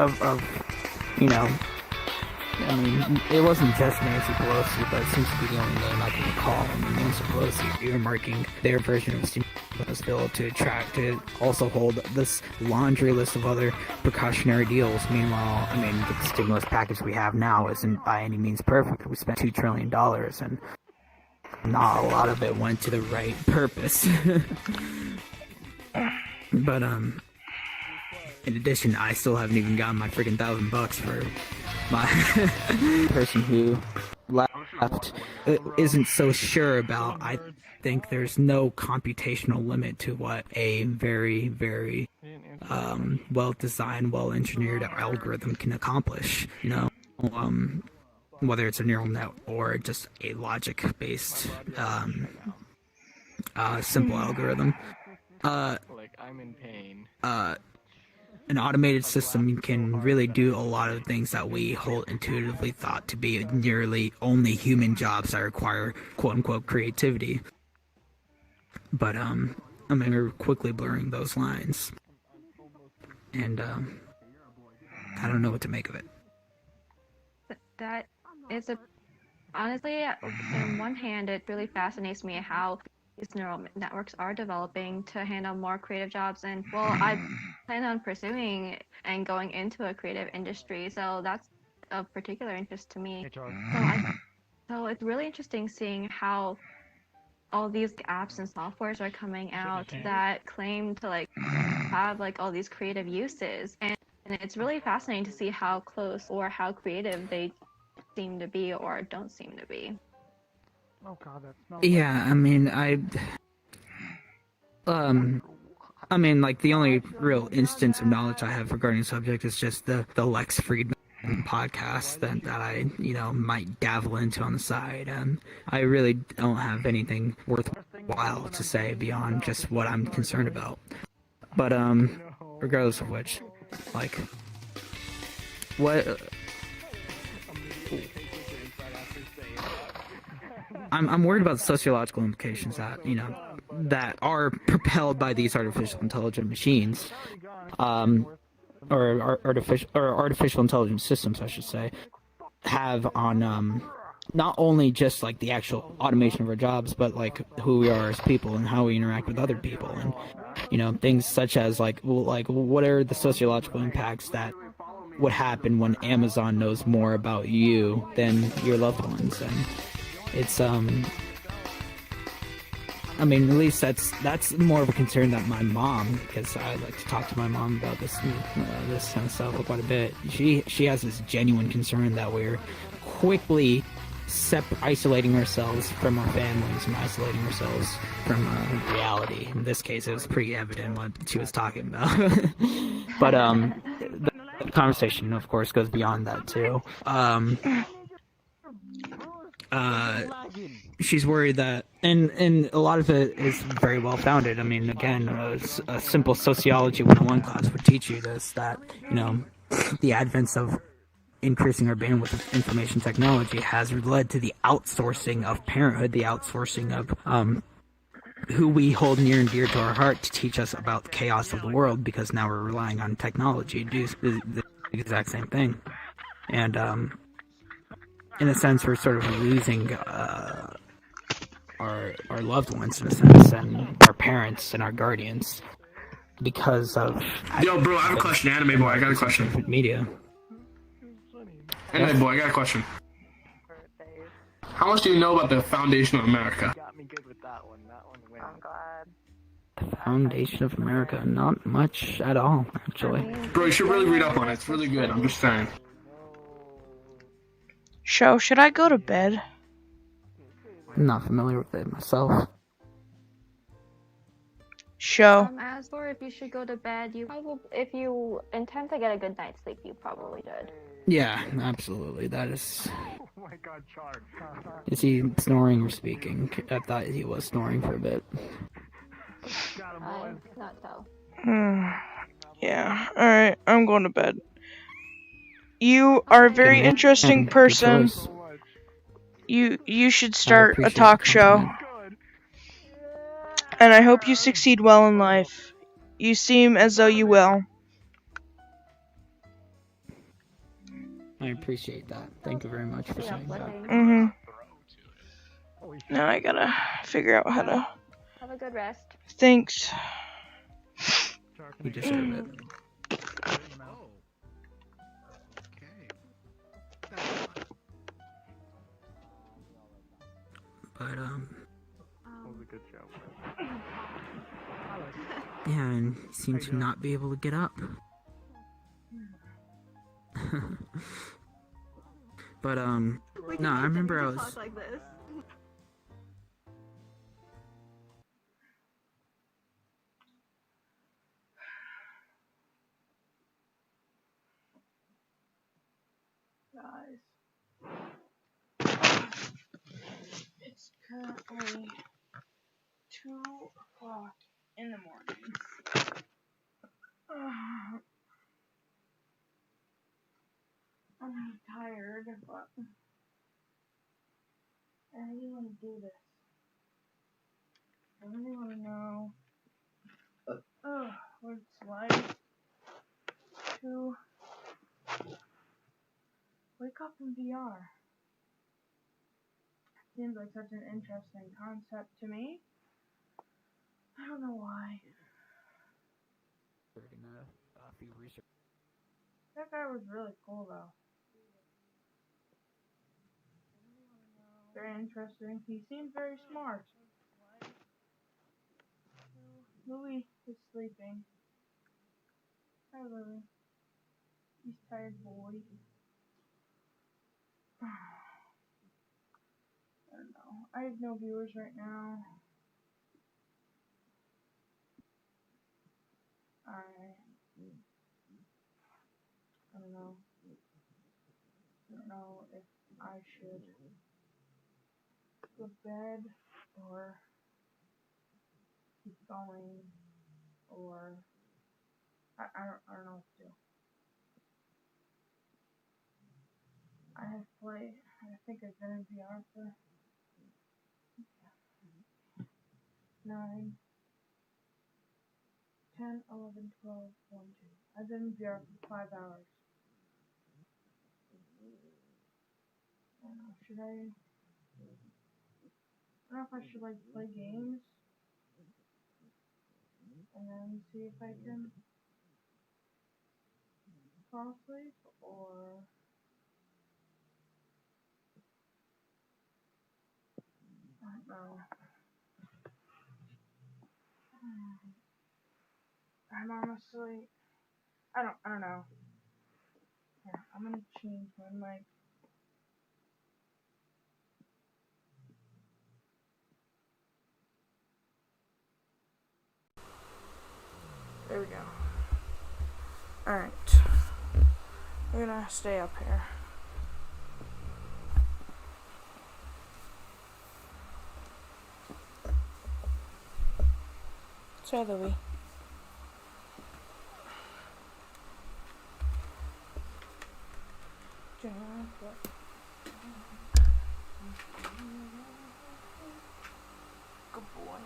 I mean, it wasn't just Nancy Pelosi, but it seems to be the only name I can recall. I mean, Nancy Pelosi earmarking their version of stimulus bill to also hold this laundry list of other precautionary deals. Meanwhile, I mean, the stimulus package we have now isn't by any means perfect. We spent $2 trillion, and not a lot of it went to the right purpose. But, in addition, I still haven't even gotten my freaking $1,000 for my person who left isn't so sure about. I think there's no computational limit to what a very, very well-designed, well-engineered algorithm can accomplish. Whether it's a neural net or just a logic-based simple algorithm. I'm in pain. An automated system can really do a lot of things that we hold intuitively thought to be nearly only human jobs that require quote-unquote creativity. But, I mean, we're quickly blurring those lines. And, I don't know what to make of it. That is honestly, on one hand, it really fascinates me how these neural networks are developing to handle more creative jobs, and I plan on pursuing and going into a creative industry, so that's of particular interest to me. So it's really interesting seeing how all these apps and softwares are coming out that claim to have all these creative uses, and it's really fascinating to see how close or how creative they seem to be or don't seem to be. Oh god, that smells. Yeah, I mean, the only real instance of knowledge I have regarding the subject is just the Lex Friedman podcast that I, might dabble into on the side. I really don't have anything worthwhile to say beyond just what I'm concerned about. But, regardless of which, what... I'm worried about the sociological implications that, that are propelled by these artificial intelligent machines, or artificial intelligence systems, I should say, have on, not only just, the actual automation of our jobs, but, who we are as people and how we interact with other people, and, things such as, what are the sociological impacts that would happen when Amazon knows more about you than your loved ones, and it's, I mean, at least that's more of a concern that my mom, because I like to talk to my mom about this kind of stuff quite a bit. She has this genuine concern that we're quickly isolating ourselves from our families and isolating ourselves from reality. In this case, it was pretty evident what she was talking about. But the conversation, of course, goes beyond that too. She's worried that, and a lot of it is very well founded. I mean, again, a simple sociology 101 class would teach you this, that, the advent of increasing our bandwidth of information technology has led to the outsourcing of parenthood, the outsourcing of who we hold near and dear to our heart to teach us about the chaos of the world, because now we're relying on technology to do the exact same thing. And in a sense, we're sort of losing our loved ones, in a sense, and our parents and our guardians because of... Yo, bro, I have a question. Anime boy, I got a question. Media. Anime boy, I got a question. How much do you know about the Foundation of America? The Foundation of America, not much at all, actually. Bro, you should really read up on it. It's really good. I'm just saying. Should I go to bed? I'm not familiar with it myself. As for if you should go to bed, if you intend to get a good night's sleep, you probably should. Yeah, absolutely. That is... Oh my god, Chard. Is he snoring or speaking? I thought he was snoring for a bit. Not so. Yeah, alright, I'm going to bed. You are a very interesting person. You should start a talk show. And I hope you succeed well in life. You seem as though you will. I appreciate that. Thank you very much for saying that. Now I gotta figure out how to... Have a good rest. Thanks. You deserve it. But, yeah, and he seemed to not be able to get up. But, no, I remember I was... Like this. Guys. It's currently 2 o'clock in the morning. I'm tired, but I really want to do this. I really want to know what it's like to wake up in VR. Seems like such an interesting concept to me. I don't know why. That guy was really cool though. Very interesting. He seemed very smart. Louis is sleeping. Hi Louis. He's tired boy. I don't know. I have no viewers right now. I don't know. I don't know if I should go to bed or keep going, or I don't know what to do. I think I've been in VR for 9, 10, 11, 12, 1, 2. I've been in VR for 5 hours. I don't know, I don't know if I should like play games and then see if I can fall asleep, or I don't know. I'm honestly, I don't know. Here, I'm gonna change my mic. There we go. Alright. I'm gonna stay up here. Say Louie. Good boy.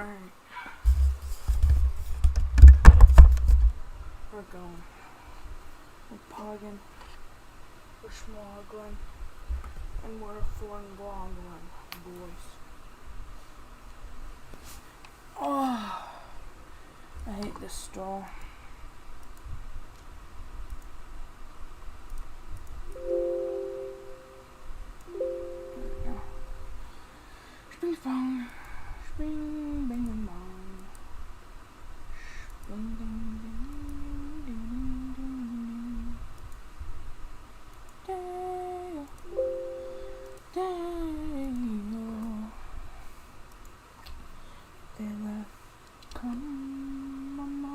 Alright. We're going. We're pogging. We're smuggling. And we're flingloggling, boys. Oh, I hate this stall. Spring bong, spring bing bing bong, spring ding ding ding ding ding ding. Day-o, they left come mama.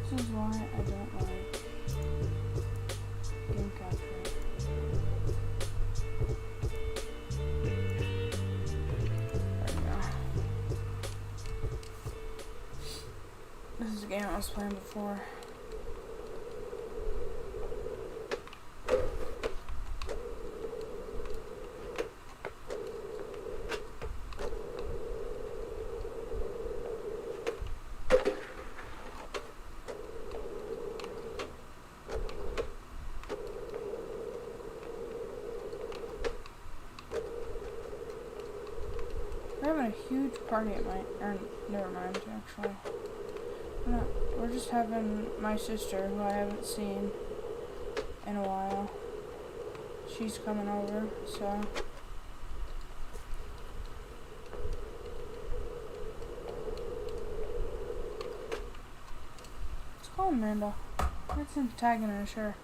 This is why I don't like game capture. There we go. This is a game I was playing before. We're having a huge party at my, or never mind, actually. We're just having my sister, who I haven't seen in a while. She's coming over, so. Let's call Amanda. That's him tagging her, sure.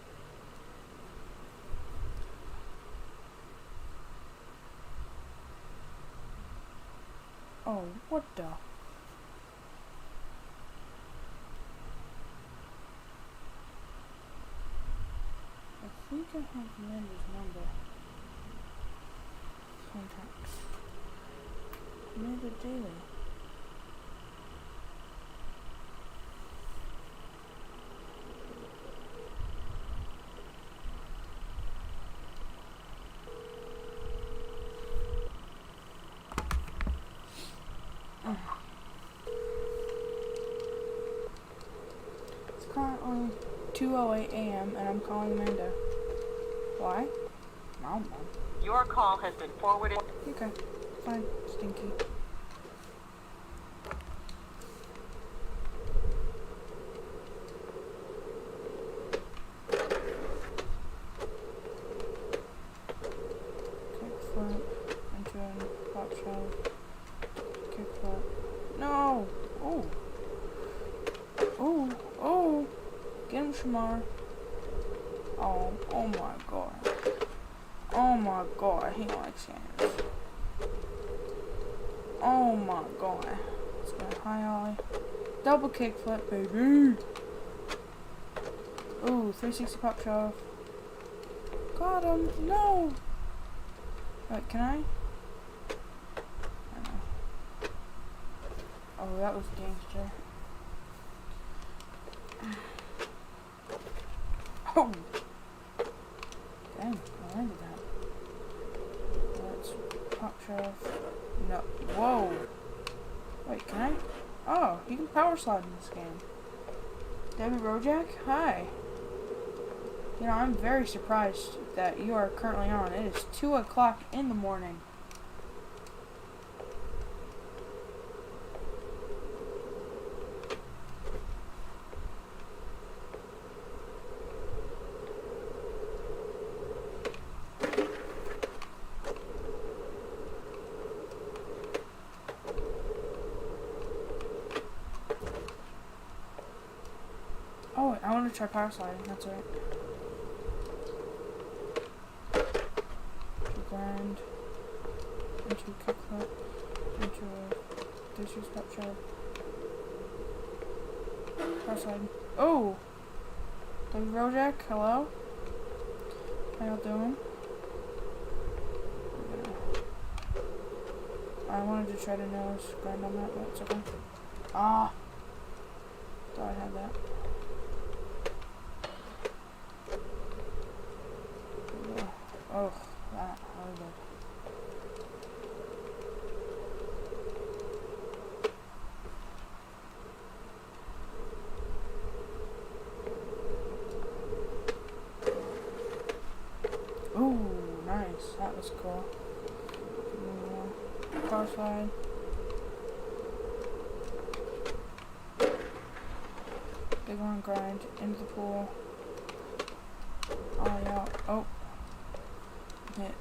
Oh, what the? I think I have Amanda's number. Contacts. Amanda Daily. It's currently 2:08 a.m. and I'm calling Amanda. Why? I don't know. Your call has been forwarded. Okay, fine, Stinky. Kickflip, into pop shove. Kickflip. No! Oh! Oh! Oh! Get him, Shamar. Oh my god. Oh my god, he likes hands. Oh my god. Let's go high ollie. Double kickflip, baby! Ooh, 360 pop shove. Got him! No! Wait, can I? I don't know. Oh, that was gangster. Oh! Dang, I landed that. Let's pop shove. No. Whoa! Wait, can I? Oh, you can power slide in this game. Debbie Rojak? Hi. You know, I'm very surprised that you are currently on. It is 2 o'clock in the morning. to try power sliding, that's right. To grind. Into kickflip. Into a disrespect shove. Power sliding. Oh! Baby Rojack, hello? How y'all doing? I wanted to try to nose grind on that, but it's okay. Ah! Thought I had that. Oh, that really good. Ooh, nice. That was cool. Power slide. Big one grind into the pool. Ollie out. Oh. Hit.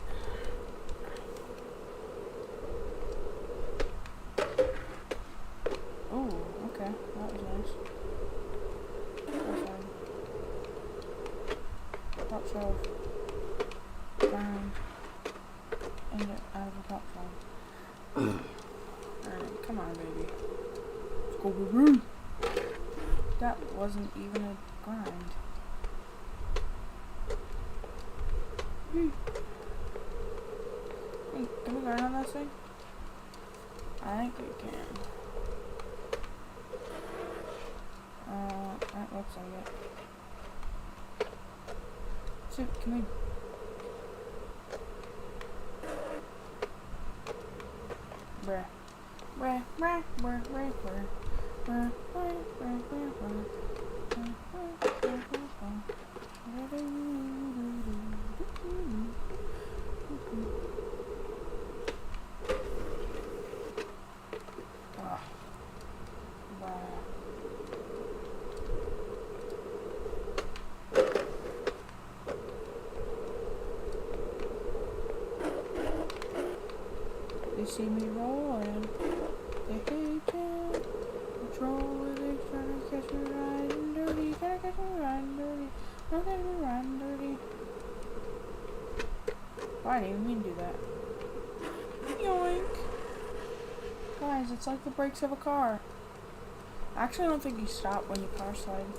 Ooh, okay. That was nice. Power slide. Top shove. Grind. And out of the top slide. Alright, come on, baby. Let's go, baby. That wasn't even a grind. Hey, can we grind on this thing? I think we can. That looks like it. So, can we... Bruh. Bruh, bruh, bruh, bruh, bruh. They see me rolling, they hate it. Control it, trying to catch me riding dirty, trying to catch me riding dirty, trying to catch me riding dirty. Oh, I didn't even mean to do that. Yoink! Guys, it's like the brakes of a car. Actually, I don't think you stop when you power slide.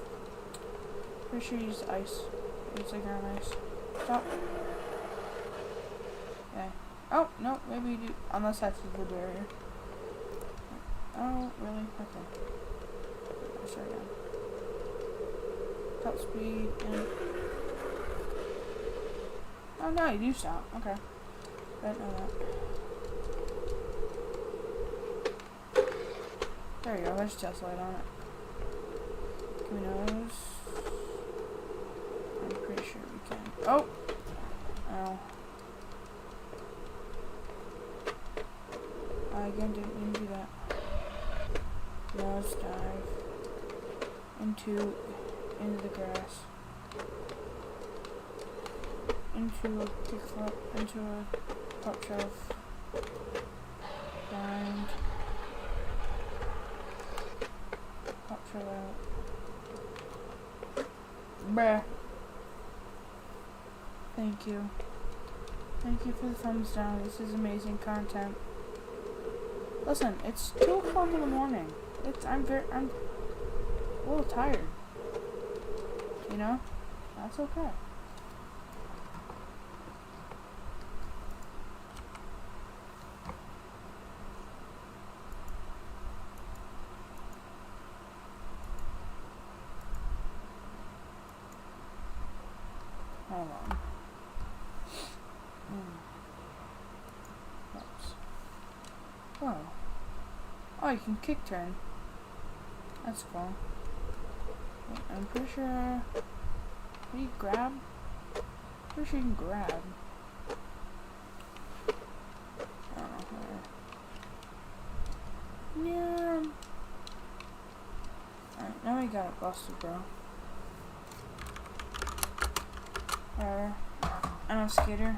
Pretty sure you use ice. It's like on ice. Stop. Okay. Oh, no, maybe you do. Unless that's the barrier. Oh, really? Okay. Let's try again. Top speed and... Oh, no, you do stop. Okay. I didn't know that. There you go. There's test light on it. Can we nose? I'm pretty sure we can. Oh! Oh. I again didn't mean to do that. Nose dive into the grass, into a kickflip, into a top shelf, grind, top shelf out. Bruh. Thank you. Thank you for the thumbs down. This is amazing content. Listen, it's 2 o'clock in the morning. I'm a little tired. You know? That's okay. Hold on. Oops. Whoa. Oh, you can kick turn. That's cool. I'm pretty sure... Can you grab? Pretty sure you can grab. I don't know where. Yeah. Alright, now we got it busted, bro. I'm a skater.